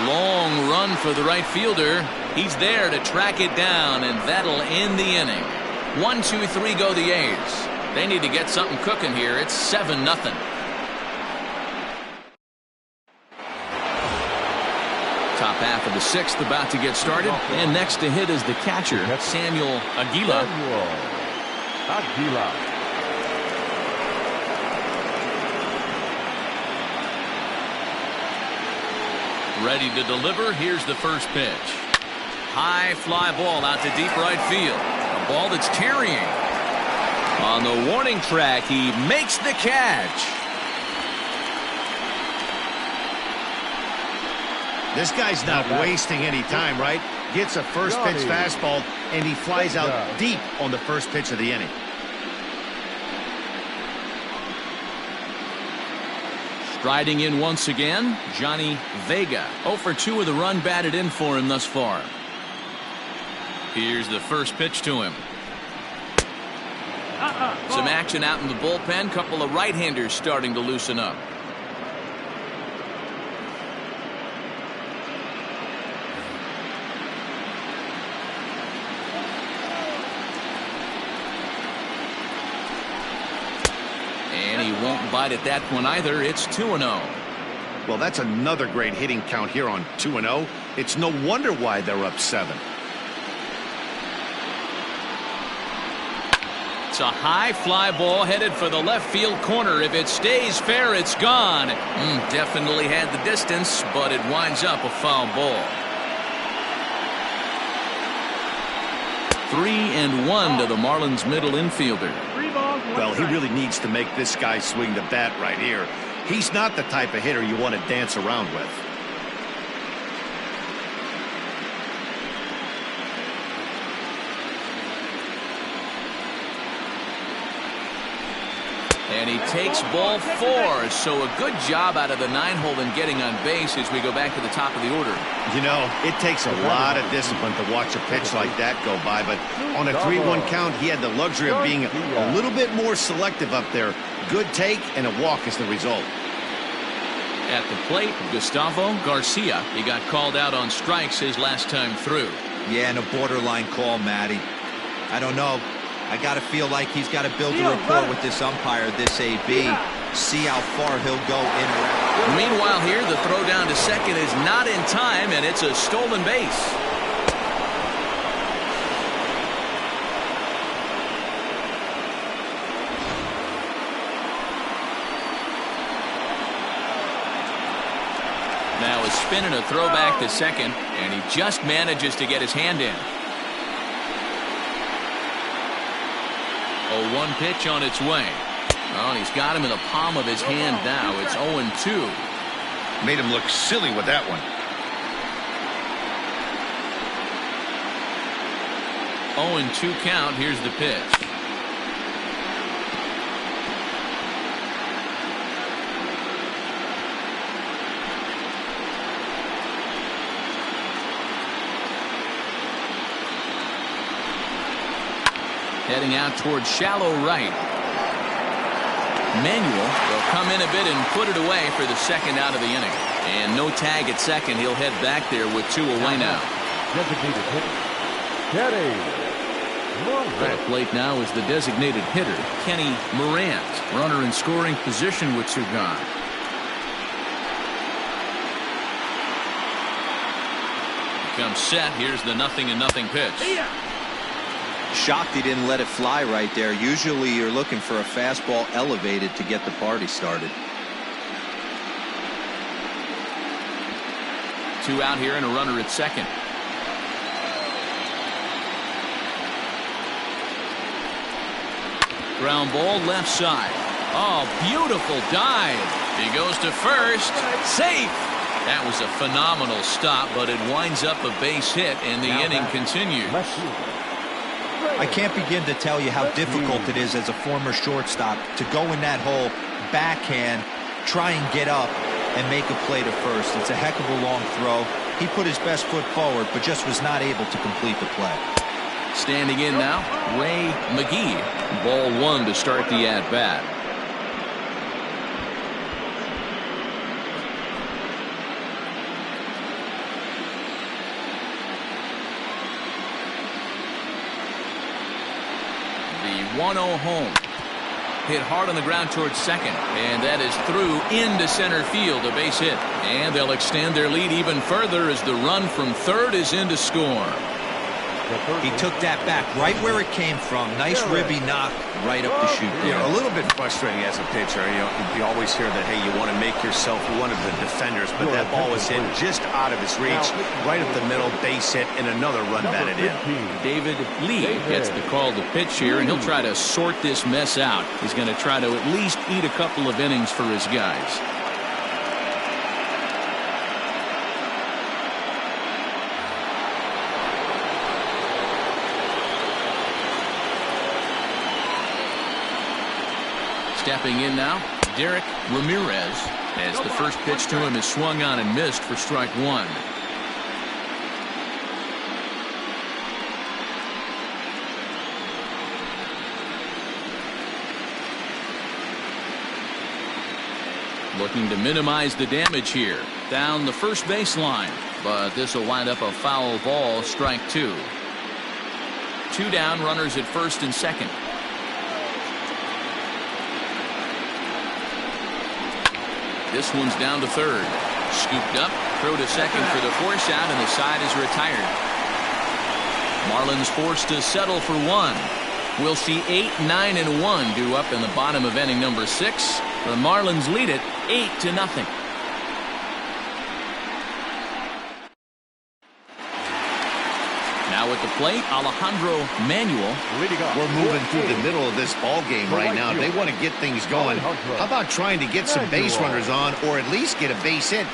Long run for the right fielder. He's there to track it down, and that'll end the inning. 1, 2, 3 go the A's. They need to get something cooking here. It's 7-0. Top half of the 6th about to get started, and next to hit is the catcher, Samuel Aguila. Ready to deliver. Here's the first pitch. High fly ball out to deep right field. A ball that's carrying. On the warning track, he makes the catch. This guy's not wasting any time, right? Gets a first pitch fastball, and he flies out deep on the first pitch of the inning. Striding in once again, Johnny Vega. 0 for 2 with a run batted in for him thus far. Here's the first pitch to him. Some action out in the bullpen. Couple of right-handers starting to loosen up. And he won't bite at that one either. It's 2-0. Well, that's another great hitting count here on 2-0. It's no wonder why they're up 7. It's a high fly ball headed for the left field corner. If it stays fair, it's gone. Definitely had the distance, but it winds up a foul ball. 3-1 to the Marlins middle infielder. Well, he really needs to make this guy swing the bat right here. He's not the type of hitter you want to dance around with. And he takes ball 4, so a good job out of the 9-hole in getting on base as we go back to the top of the order. You know, it takes a lot of discipline to watch a pitch like that go by, but on a 3-1 count, he had the luxury of being a little bit more selective up there. Good take and a walk is the result. At the plate, Gustavo Garcia. He got called out on strikes his last time through. Yeah, and a borderline call, Matty. I don't know. I got to feel like he's got to build a rapport with this umpire, this AB. See how far he'll go in or out. Meanwhile here, the throw down to second is not in time, and it's a stolen base. Now a spin and a throw back to second, and he just manages to get his hand in. 0-1 pitch on its way. Oh, and he's got him in the palm of his hand now. It's 0-2. Made him look silly with that one. 0-2 count. Here's the pitch. Heading out towards shallow right. Manuel will come in a bit and put it away for the second out of the inning. And no tag at second. He'll head back there with 2 away now. Designated hitter, Kenny At the plate now is the designated hitter, Kenny Morant. Runner in scoring position with 2 gone. Comes set. Here's the 0-0 pitch. Shocked he didn't let it fly right there. Usually you're looking for a fastball elevated to get the party started. 2 out here and a runner at second. Ground ball left side. Oh, beautiful dive. He goes to first. Safe. That was a phenomenal stop, but it winds up a base hit, and the inning continues. I can't begin to tell you how difficult it is as a former shortstop to go in that hole, backhand, try and get up, and make a play to first. It's a heck of a long throw. He put his best foot forward, but just was not able to complete the play. Standing in now, Ray McGee. Ball 1 to start the at-bat. The 1-0 home. Hit hard on the ground towards second, and that is through into center field, a base hit. And they'll extend their lead even further as the run from third is in to score. He took that back right where it came from. Nice ribby knock right up the chute. Yeah, a little bit frustrating as a pitcher. You always hear that, hey, you want to make yourself one of the defenders, but that ball was hit just out of his reach, right up the middle, base hit, and another run batted in. David Lee gets the call to pitch here, and he'll try to sort this mess out. He's going to try to at least eat a couple of innings for his guys. Stepping in now, Derrick Ramirez, as the first pitch to him is swung on and missed for strike 1. Looking to minimize the damage here. Down the first baseline, but this will wind up a foul ball, strike 2. 2 down, runners at first and second. This one's down to third. Scooped up, throw to second for the force out, and the side is retired. Marlins forced to settle for 1. We'll see 8, 9, and 1 due up in the bottom of inning number 6. The Marlins lead it 8-0. Now at the plate, Alejandro Manuel. We're moving through the middle of this ball game right now. They want to get things going. How about trying to get some base runners on, or at least get a base hit?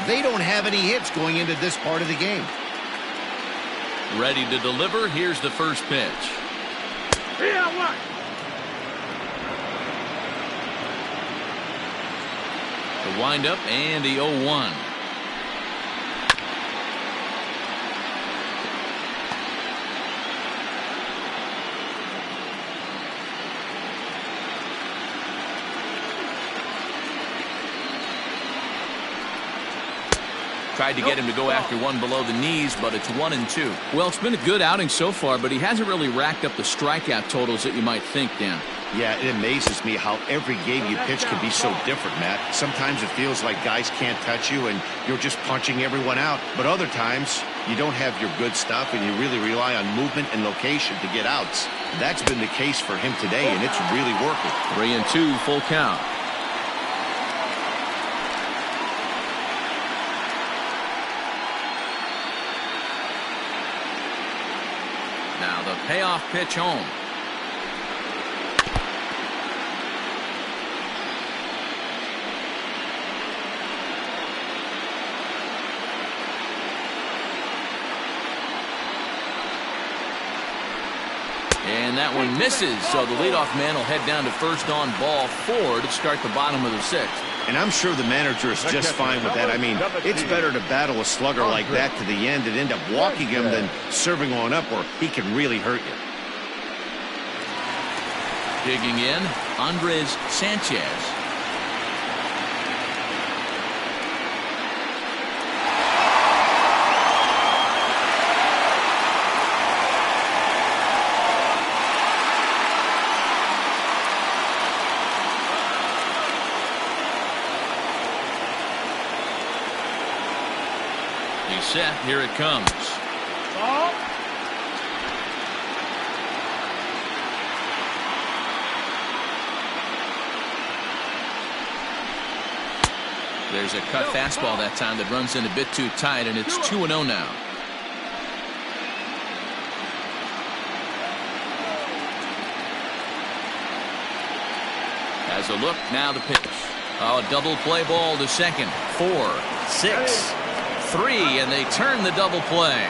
They don't have any hits going into this part of the game. Ready to deliver. Here's the first pitch. The windup and the 0-1. Tried to get him to go after one below the knees, but it's 1-2. Well, it's been a good outing so far, but he hasn't really racked up the strikeout totals that you might think, Dan. Yeah, it amazes me how every game you pitch can be so different, Matt. Sometimes it feels like guys can't touch you and you're just punching everyone out. But other times, you don't have your good stuff and you really rely on movement and location to get outs. That's been the case for him today, and it's really working. 3-2, full count. Now the payoff pitch home. And that one misses, so the leadoff man will head down to first on ball 4 to start the bottom of the 6th. And I'm sure the manager is just fine with that. I mean, it's better to battle a slugger like that to the end and end up walking him than serving one up where he can really hurt you. Digging in, Andres Sanchez. He's set. Here it comes. There's a cut fastball that time that runs in a bit too tight, and it's 2-0 now. Has a look, now the pitch. Oh, double play ball to second. 4, 6, 3, and they turn the double play.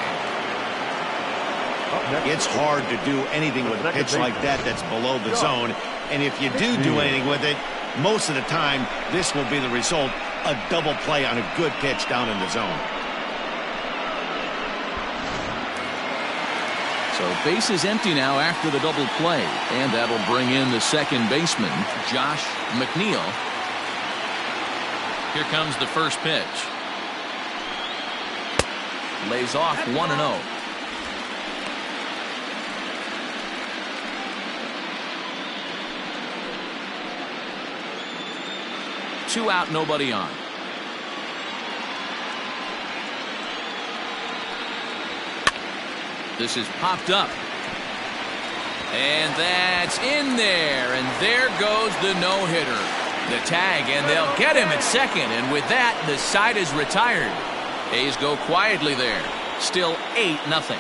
It's hard to do anything with a pitch like that that's below the zone, and if you do anything with it, most of the time this will be the result. A double play on a good pitch down in the zone. So base is empty now after the double play, and that'll bring in the second baseman, Josh McNeil. Here comes the first pitch. Lays off 1-0. Two out, nobody on. This is popped up. And that's in there. And there goes the no-hitter. The tag, and they'll get him at second. And with that, the side is retired. A's go quietly there. Still 8-0.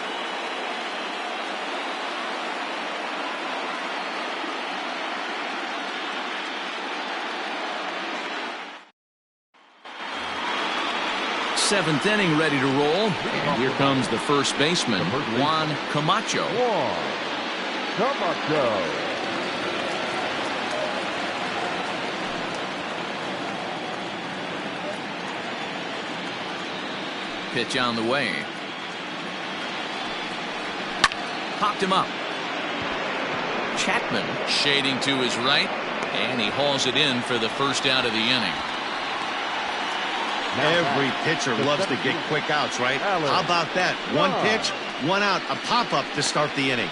Seventh inning ready to roll. And here comes the first baseman, Juan Camacho. Pitch on the way. Popped him up. Chapman shading to his right, and he hauls it in for the first out of the inning. Every pitcher loves to get quick outs, right? How about that? One pitch, one out, a pop-up to start the inning.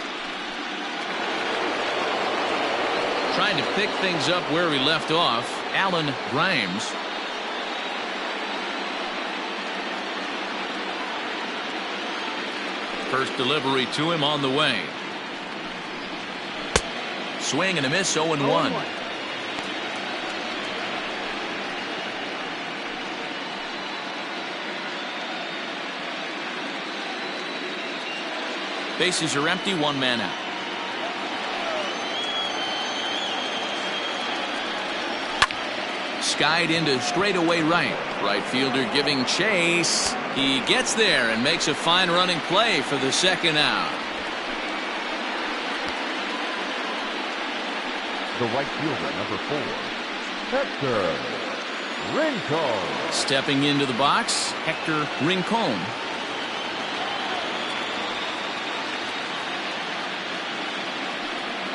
Trying to pick things up where we left off, Alan Grimes. First delivery to him on the way. Swing and a miss, 0-1. Bases are empty, one man out. Skied into straightaway right. Right fielder giving chase. He gets there and makes a fine running play for the second out. The right fielder, number 4, Hector Rincon. Stepping into the box, Hector Rincon.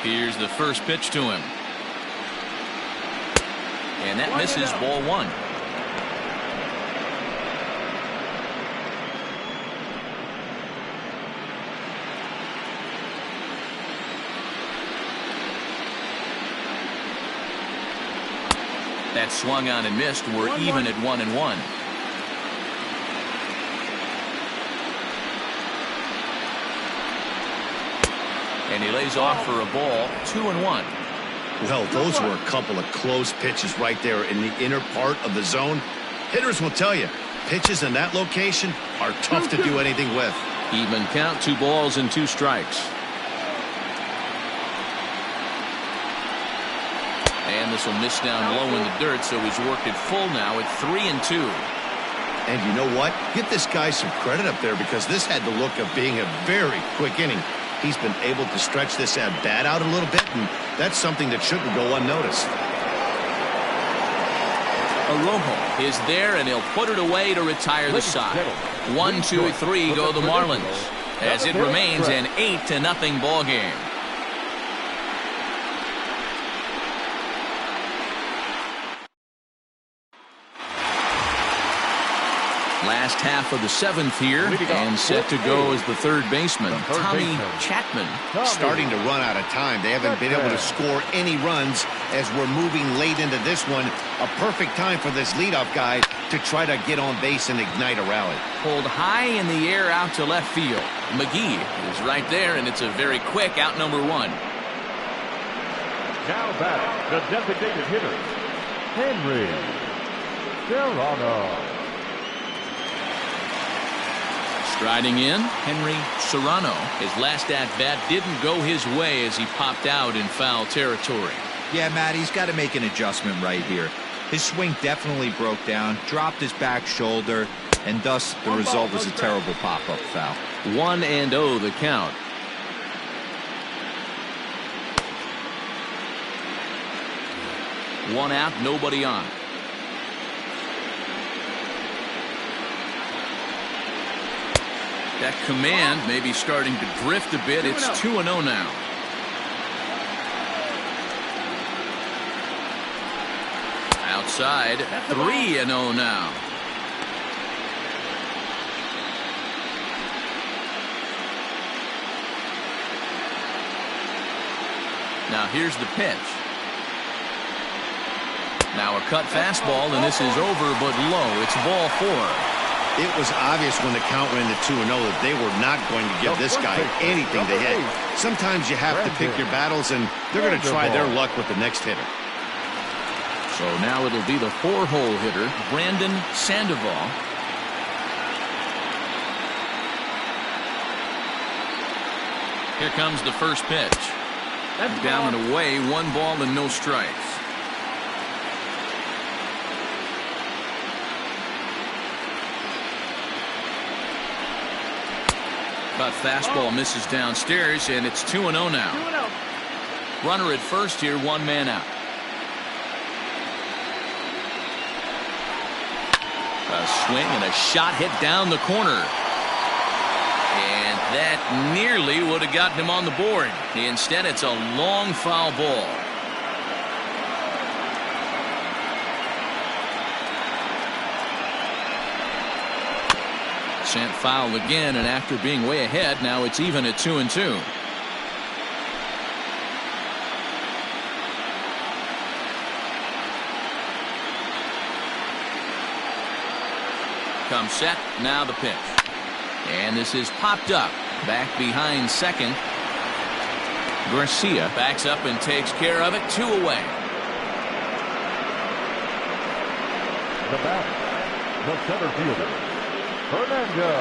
Here's the first pitch to him. And that misses, ball 1. That swung on and missed. We're even at 1-1. And he lays off for a ball, 2-1. Well, those were a couple of close pitches right there in the inner part of the zone. Hitters will tell you, pitches in that location are tough to do anything with. Even count, 2 balls and 2 strikes. And this will miss down low in the dirt, so he's worked it full now at 3-2. And you know what? Give this guy some credit up there, because this had the look of being a very quick inning. He's been able to stretch this at-bat out a little bit, and that's something that shouldn't go unnoticed. Arojo is there, and he'll put it away to retire the side. 1, 2, 3 go the Marlins, as it remains an 8-0 ball game. Last half of the 7th here, and set to go as the third baseman, Tommy Chapman. Starting to run out of time. They haven't been able to score any runs as we're moving late into this one. A perfect time for this leadoff guy to try to get on base and ignite a rally. Pulled high in the air out to left field. McGee is right there, and it's a very quick out number 1. Now batting, the designated hitter, Henry Serrano. Striding in, Henry Serrano. His last at-bat didn't go his way as he popped out in foul territory. Yeah, Matt, he's got to make an adjustment right here. His swing definitely broke down, dropped his back shoulder, and thus the result was a terrible pop-up foul. 1-0 the count. One out, nobody on. That command may be starting to drift a bit. It's 2-0 now. Outside, 3-0 now. Now here's the pitch. Now a cut fastball, and this is over, but low. It's ball 4. It was obvious when the count ran to 2-0 that they were not going to give this guy anything to hit. Sometimes you have to pick your battles, and they're going to try their luck with the next hitter. So now it'll be the 4-hole hitter, Brandon Sandoval. Here comes the first pitch. Down and away, 1 ball and no strikes. Cut fastball misses downstairs, and it's 2-0 now. Runner at first here, 1 man out. A swing and a shot hit down the corner. And that nearly would have gotten him on the board. Instead, it's a long foul ball. Sent foul again, and after being way ahead, now it's even at 2-2. Comes set, now the pitch. And this is popped up. Back behind second. Garcia backs up and takes care of it. 2 away. The batter, the center fielder, Fernando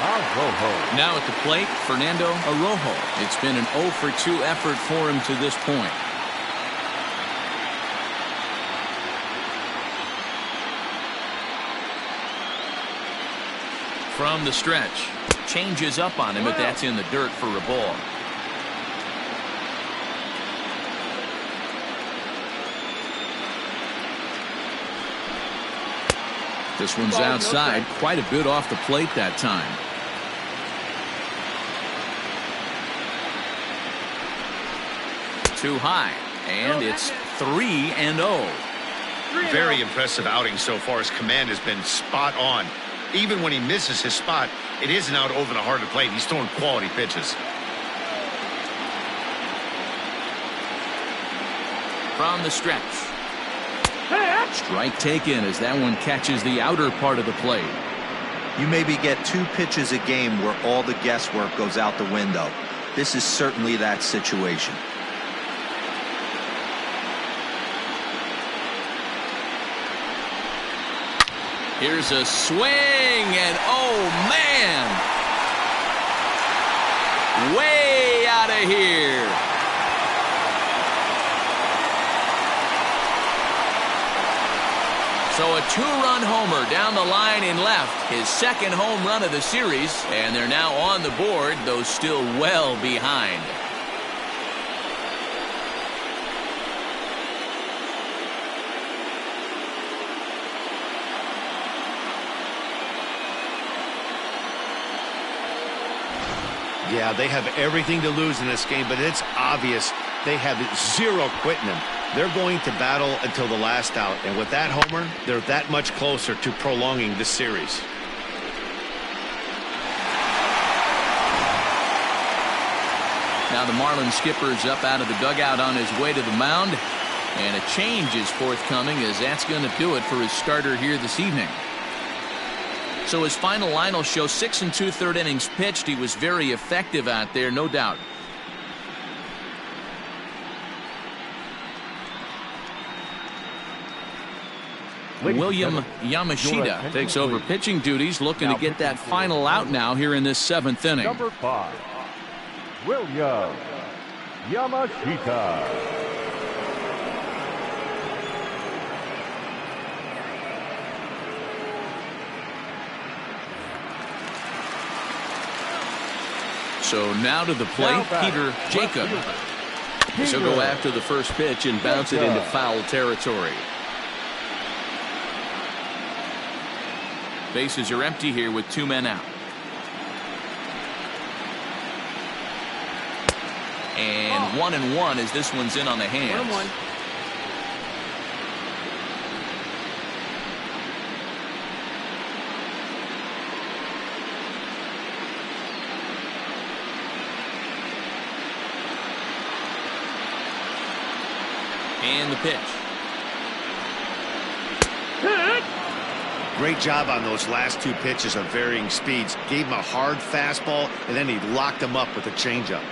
Arrojo. Now at the plate, Fernando Arrojo. It's been an 0-for-2 effort for him to this point. From the stretch. Changes up on him, but that's in the dirt for a ball. This one's outside, quite a bit off the plate that time. Too high, and it's 3-0. Very impressive outing so far. His command has been spot on. Even when he misses his spot, it isn't out over the heart of the plate. He's throwing quality pitches. From the stretch. Strike taken as that one catches the outer part of the plate. You maybe get 2 pitches a game where all the guesswork goes out the window. This is certainly that situation. Here's a swing, and oh man, way out of here. So a 2-run homer down the line in left, his second home run of the series, and they're now on the board, though still well behind. Yeah, they have everything to lose in this game, but it's obvious they have zero quitting them. They're going to battle until the last out, and with that homer, they're that much closer to prolonging this series. Now the Marlins skipper's up out of the dugout on his way to the mound, and a change is forthcoming, as that's going to do it for his starter here this evening. So his final line will show 6 2/3 innings pitched. He was very effective out there, no doubt. William Yamashita takes over pitching duties, looking to get that final out now here in this 7th inning. Number 5, William Yamashita. So now to the plate, Peter Jacob. He'll go after the first pitch and bounce it into foul territory. Bases are empty here with 2 men out. And 1-1 as this one's in on the hands. 1-1. And the pitch. Great job on those last 2 pitches of varying speeds. Gave him a hard fastball, and then he locked him up with a changeup.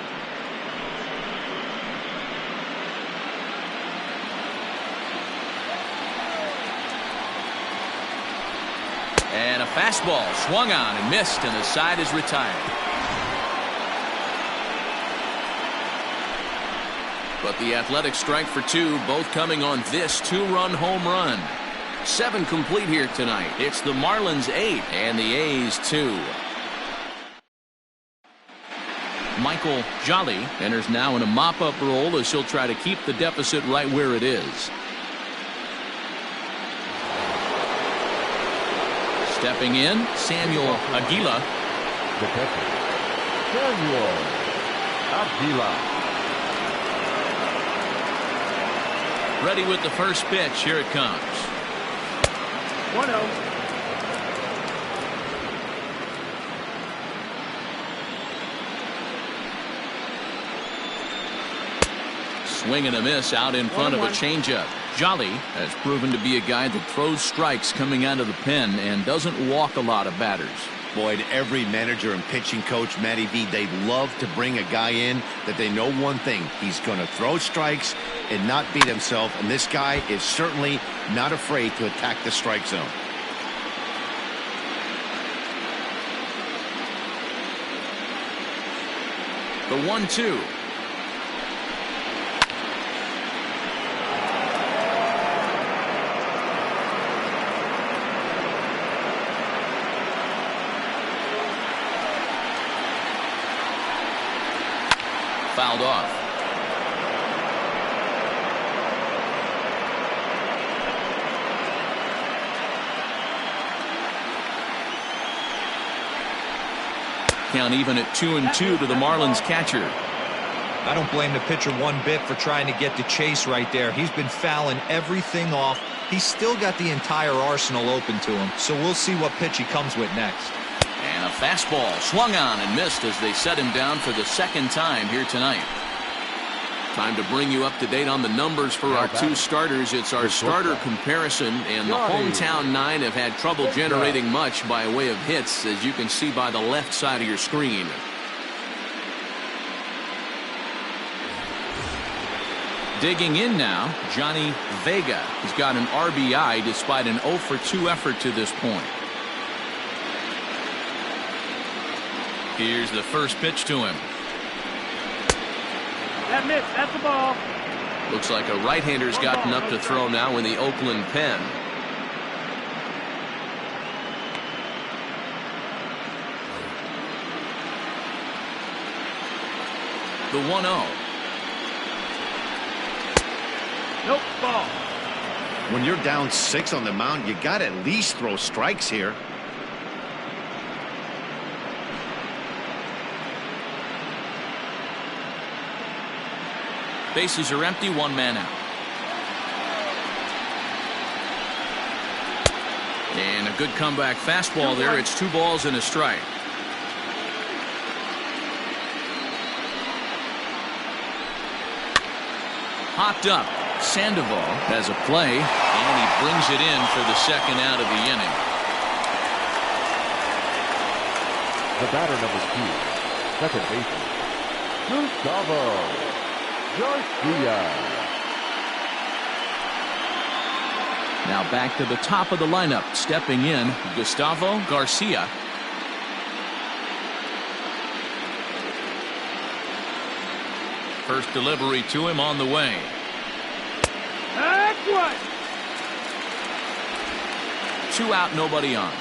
And a fastball swung on and missed, and the side is retired. But the Athletics strike for 2, both coming on this 2-run home run. 7 complete here tonight. It's the Marlins 8 and the A's 2. Michael Jolly enters now in a mop-up role as he'll try to keep the deficit right where it is. Stepping in, Samuel Aguila. The catcher, Samuel Aguila. Ready with the first pitch. Here it comes. 1-0. Swing and a miss out in front of a changeup. Jolly has proven to be a guy that throws strikes coming out of the pen and doesn't walk a lot of batters. Boyd, every manager and pitching coach, Matty V, they'd love to bring a guy in that they know one thing. He's going to throw strikes and not beat himself, and this guy is certainly not afraid to attack the strike zone. The 1-2. Fouled off. Count even at 2-2 to the Marlins catcher. I don't blame the pitcher one bit for trying to get the chase right there. He's been fouling everything off. He's still got the entire arsenal open to him, so we'll see what pitch he comes with next. And a fastball swung on and missed as they set him down for the 2nd time here tonight. Time to bring you up to date on the numbers for our 2 starters. It's our starter comparison, and the hometown 9 have had trouble generating much by way of hits, as you can see by the left side of your screen. Digging in now, Johnny Vega. He's got an RBI despite an 0-for-2 effort to this point. Here's the first pitch to him. That miss. That's the ball. Looks like a right-hander's gotten up to throw now in the Oakland pen. The 1-0. Nope, ball. When you're down 6 on the mound, you got to at least throw strikes here. Bases are empty, 1 man out. good comeback fastball there. It's 2 balls and a strike. Hopped up. Sandoval has a play, and he brings it in for the second out of the inning. The batter number 2, second baseman, Gustavo Garcia. Now back to the top of the lineup. Stepping in, Gustavo Garcia. First delivery to him on the way. That's right. 2 out, nobody on.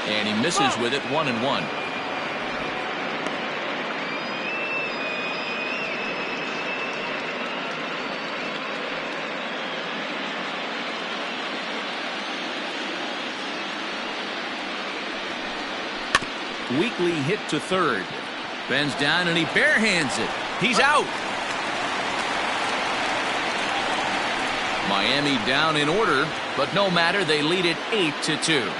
And he misses with it, 1-1. Weekly hit to third. Bends down and he barehands it. He's out. Miami down in order, but no matter, they lead it 8-2.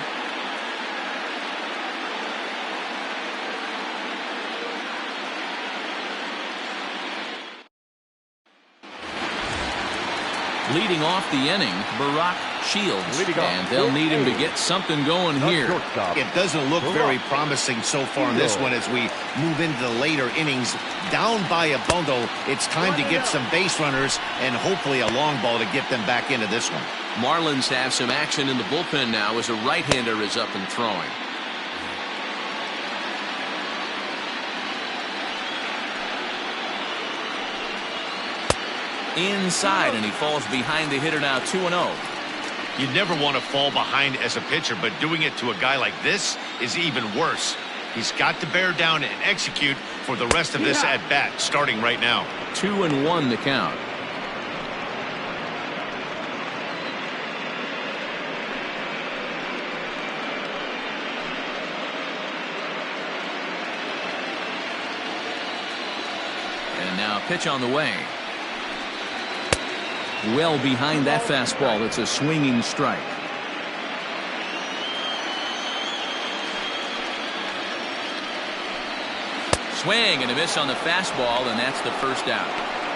Leading off the inning, Barack Shields, and they'll need him to get something going here. It doesn't look very promising so far in this one as we move into the later innings. Down by a bundle, it's time to get some base runners and hopefully a long ball to get them back into this one. Marlins have some action in the bullpen now as a right-hander is up and throwing. Inside, and he falls behind the hitter now, 2-0. You never want to fall behind as a pitcher, but doing it to a guy like this is even worse. He's got to bear down and execute for the rest of this at-bat, starting right now. 2-1 the count. And now pitch on the way. Well behind that fastball. It's a swinging strike. Swing and a miss on the fastball, and that's the first out.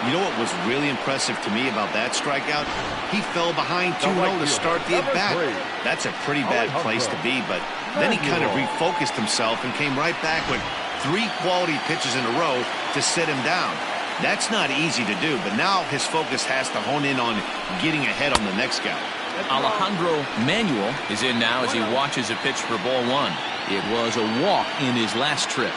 You know what was really impressive to me about that strikeout? He fell behind 2-0 to start the at-bat. That's a pretty bad place to be, but then he kind of refocused himself and came right back with 3 quality pitches in a row to sit him down. That's not easy to do, but now his focus has to hone in on getting ahead on the next guy. Alejandro Manuel is in now as he watches a pitch for ball 1. It was a walk in his last trip.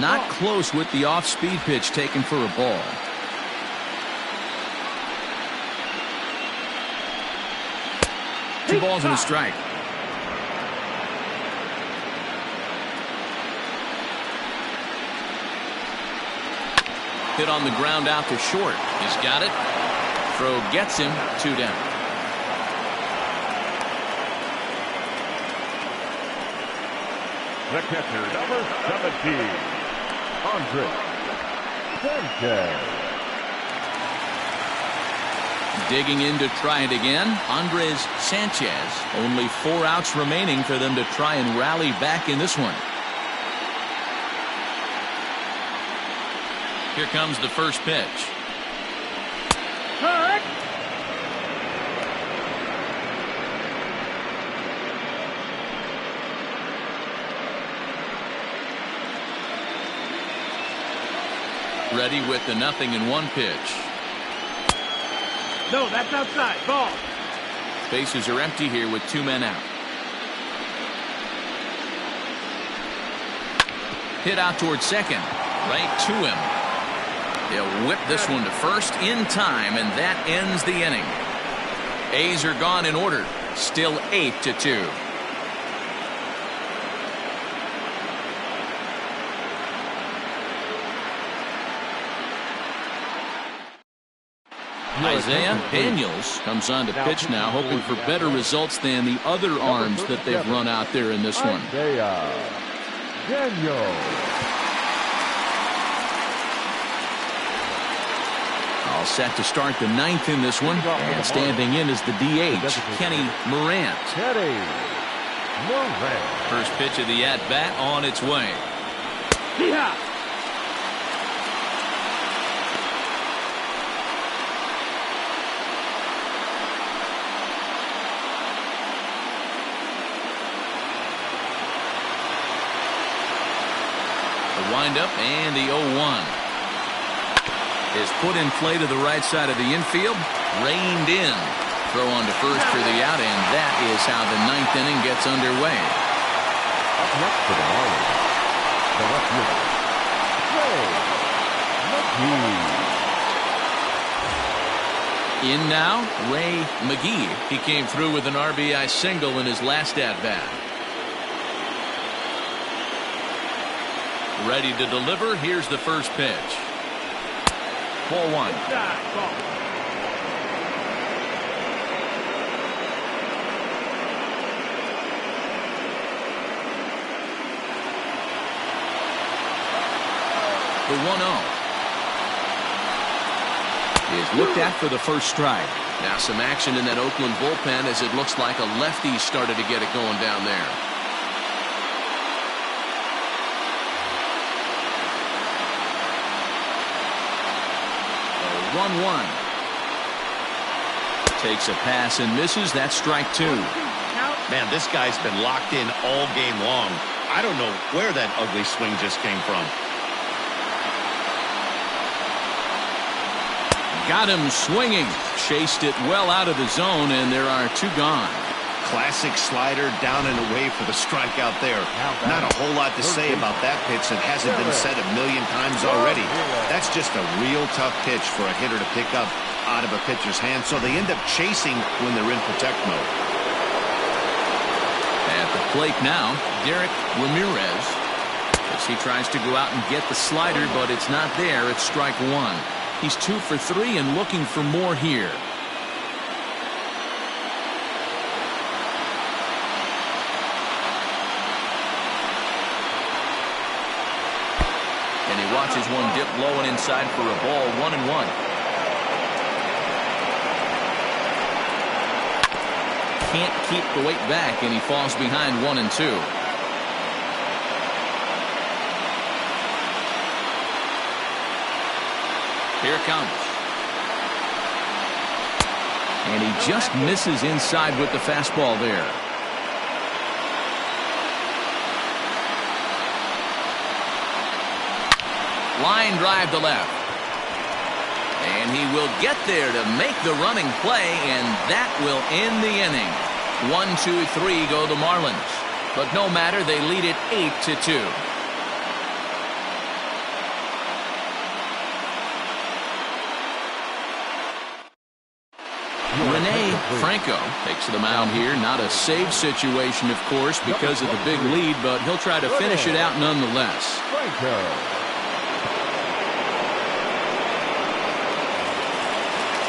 Not close with the off-speed pitch taken for a ball. Two balls and a strike. Hit on the ground out to short. He's got it. Throw gets him. 2 down. The catcher, number 17, Andre Sanchez. Digging in to try it again, Andres Sanchez. Only 4 outs remaining for them to try and rally back in this one. Here comes the first pitch. Hurt. Ready with the 0-1 pitch. No, that's outside. Ball. Bases are empty here with 2 men out. Hit out towards second. Right to him. They'll whip this one to first in time, and that ends the inning. A's are gone in order. Still 8-2. Isaiah Daniels comes on to pitch now, hoping for better results than the other arms that they've run out there in this one. Daniel. All set to start the ninth in this one. And standing in is the DH, Kenny Morant. Kenny Morant. First pitch of the at-bat on its way. Yeah. The windup and the 0-1. Is put in play to the right side of the infield. Reined in. Throw on to first for the out, and that is how the ninth inning gets underway. Up next for the Marlins, the left fielder, Ray McGee. In now, Ray McGee. He came through with an RBI single in his last at-bat. Ready to deliver. Here's the first pitch. Ball one. The 1-0 is looked at for the first strike. Now some action in that Oakland bullpen as it looks like a lefty started to get it going down there. 1-1. Takes a pass and misses. That's strike two. Man, this guy's been locked in all game long. I don't know where that ugly swing just came from. Got him swinging. Chased it well out of the zone, and there are two gone. Classic slider down and away for the strikeout there. Not a whole lot to say about that pitch that hasn't been said a million times already. That's just a real tough pitch for a hitter to pick up out of a pitcher's hand, so they end up chasing when they're in protect mode. At the plate now, Derrick Ramirez. As he tries to go out and get the slider, but it's not there. It's strike one. He's 2 for 3 and looking for more here. And he watches one dip low and inside for a ball. 1-1. Can't keep the weight back, and he falls behind 1-2. Here it comes. And he just misses inside with the fastball there. Line drive to left. And he will get there to make the running play, and that will end the inning. 1-2-3 go the Marlins. But no matter, they lead it 8-2. Franco takes the mound here. Not a save situation, of course, because of the big lead, but he'll try to finish it out nonetheless.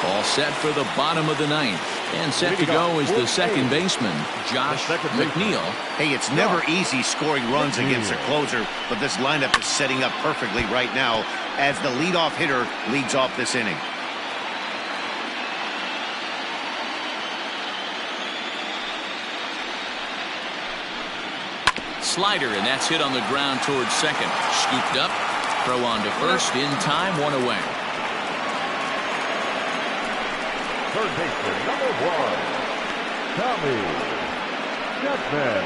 All set for the bottom of the ninth. And set to go is the second baseman, Josh McNeil. Hey, it's never easy scoring runs against a closer, but this lineup is setting up perfectly right now as the leadoff hitter leads off this inning. Slider, and that's hit on the ground towards second. Scooped up. Throw on to first. In time, one away. Third baseman, number 1, Tommy Chapman.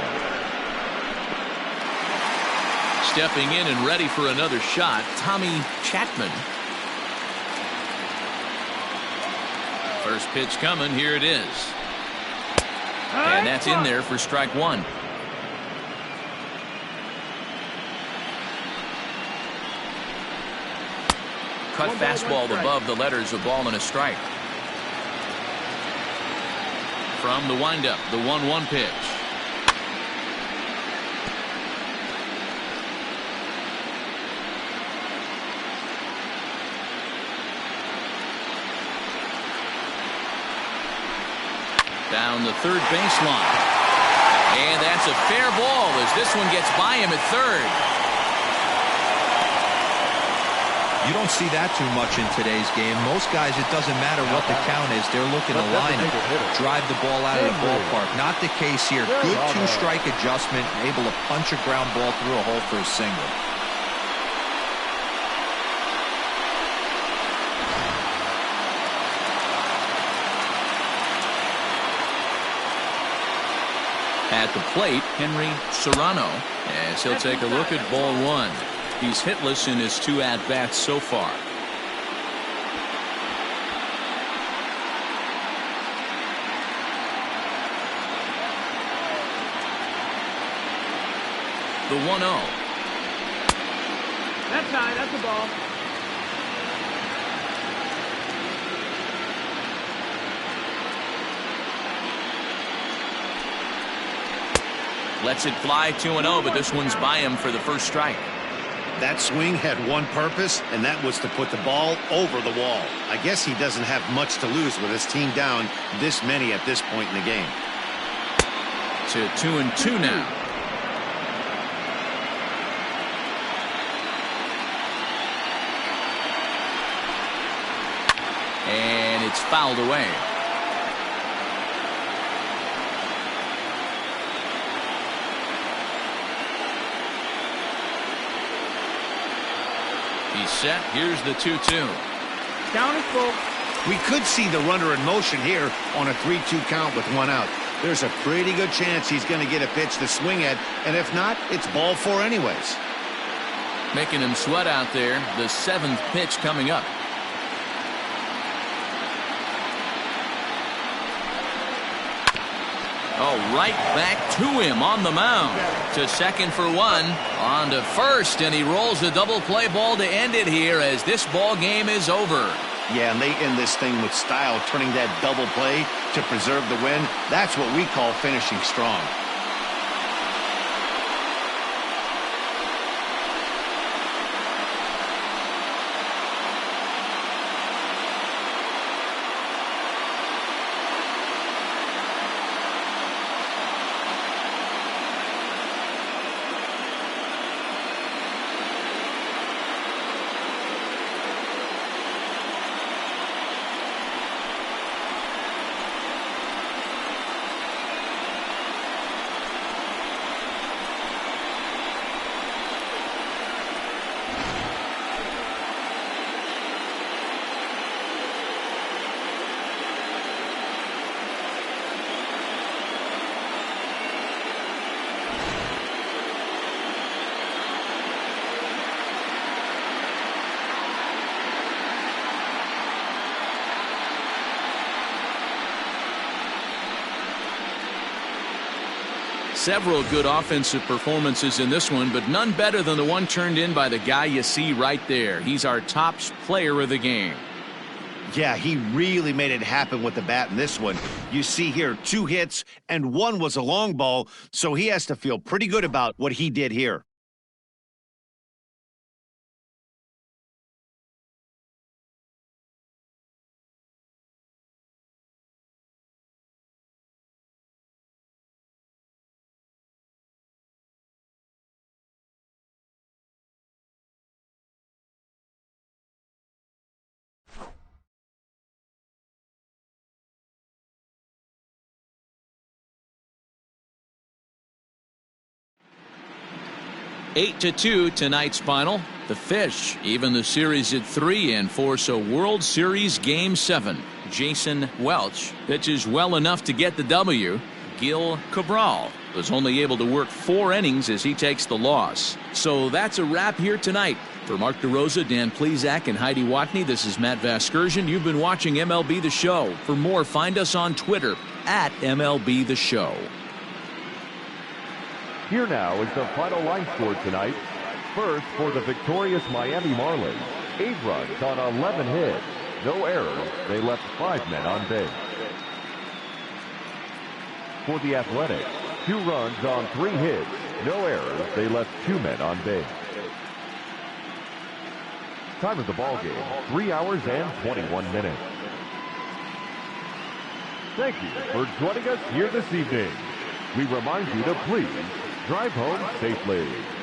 Stepping in and ready for another shot, Tommy Chapman. First pitch coming. Here it is. And that's in there for strike one. Cut fastball above the letters, a ball and a strike. From the windup, the 1-1 pitch. Down the third baseline. And that's a fair ball as this one gets by him at third. You don't see that too much in today's game. Most guys, it doesn't matter what the count is. They're looking to line it, drive the ball out of the ballpark. Not the case here. Good two-strike adjustment, able to punch a ground ball through a hole for a single. At the plate, Henry Serrano, as he'll take a look at ball one. He's hitless in his 2 at-bats so far. The 1-0. That's high. That's a ball. Lets it fly 2-0, but this one's by him for the first strike. That swing had one purpose, and that was to put the ball over the wall. I guess he doesn't have much to lose with his team down this many at this point in the game. To 2-2 now. And it's fouled away. He's set. Here's the 2-2. Count is full. We could see the runner in motion here on a 3-2 count with 1 out. There's a pretty good chance he's going to get a pitch to swing at, and if not, it's ball 4 anyways. Making him sweat out there. The 7th pitch coming up. Oh, right back to him on the mound. To second for 1. On to first, and he rolls the double play ball to end it here as this ball game is over. Yeah, and they end this thing with style, turning that double play to preserve the win. That's what we call finishing strong. Several good offensive performances in this one, but none better than the one turned in by the guy you see right there. He's our top player of the game. Yeah, he really made it happen with the bat in this one. You see here 2 hits, and 1 was a long ball, so he has to feel pretty good about what he did here. Eight to 2 tonight's final. The Fish even the series at 3-4, so World Series Game 7. Jason Welch pitches well enough to get the W. Gil Cabral was only able to work 4 innings as he takes the loss. So that's a wrap here tonight. For Mark DeRosa, Dan Plesac, and Heidi Watney, this is Matt Vasgersian. You've been watching MLB The Show. For more, find us on Twitter at MLB The Show. Here now is the final line score tonight. First, for the victorious Miami Marlins, 8 runs on 11 hits. No errors. They left 5 men on base. For the Athletics, 2 runs on 3 hits. No errors. They left 2 men on base. Time of the ball game, 3 hours and 21 minutes. Thank you for joining us here this evening. we remind you to please drive home safely.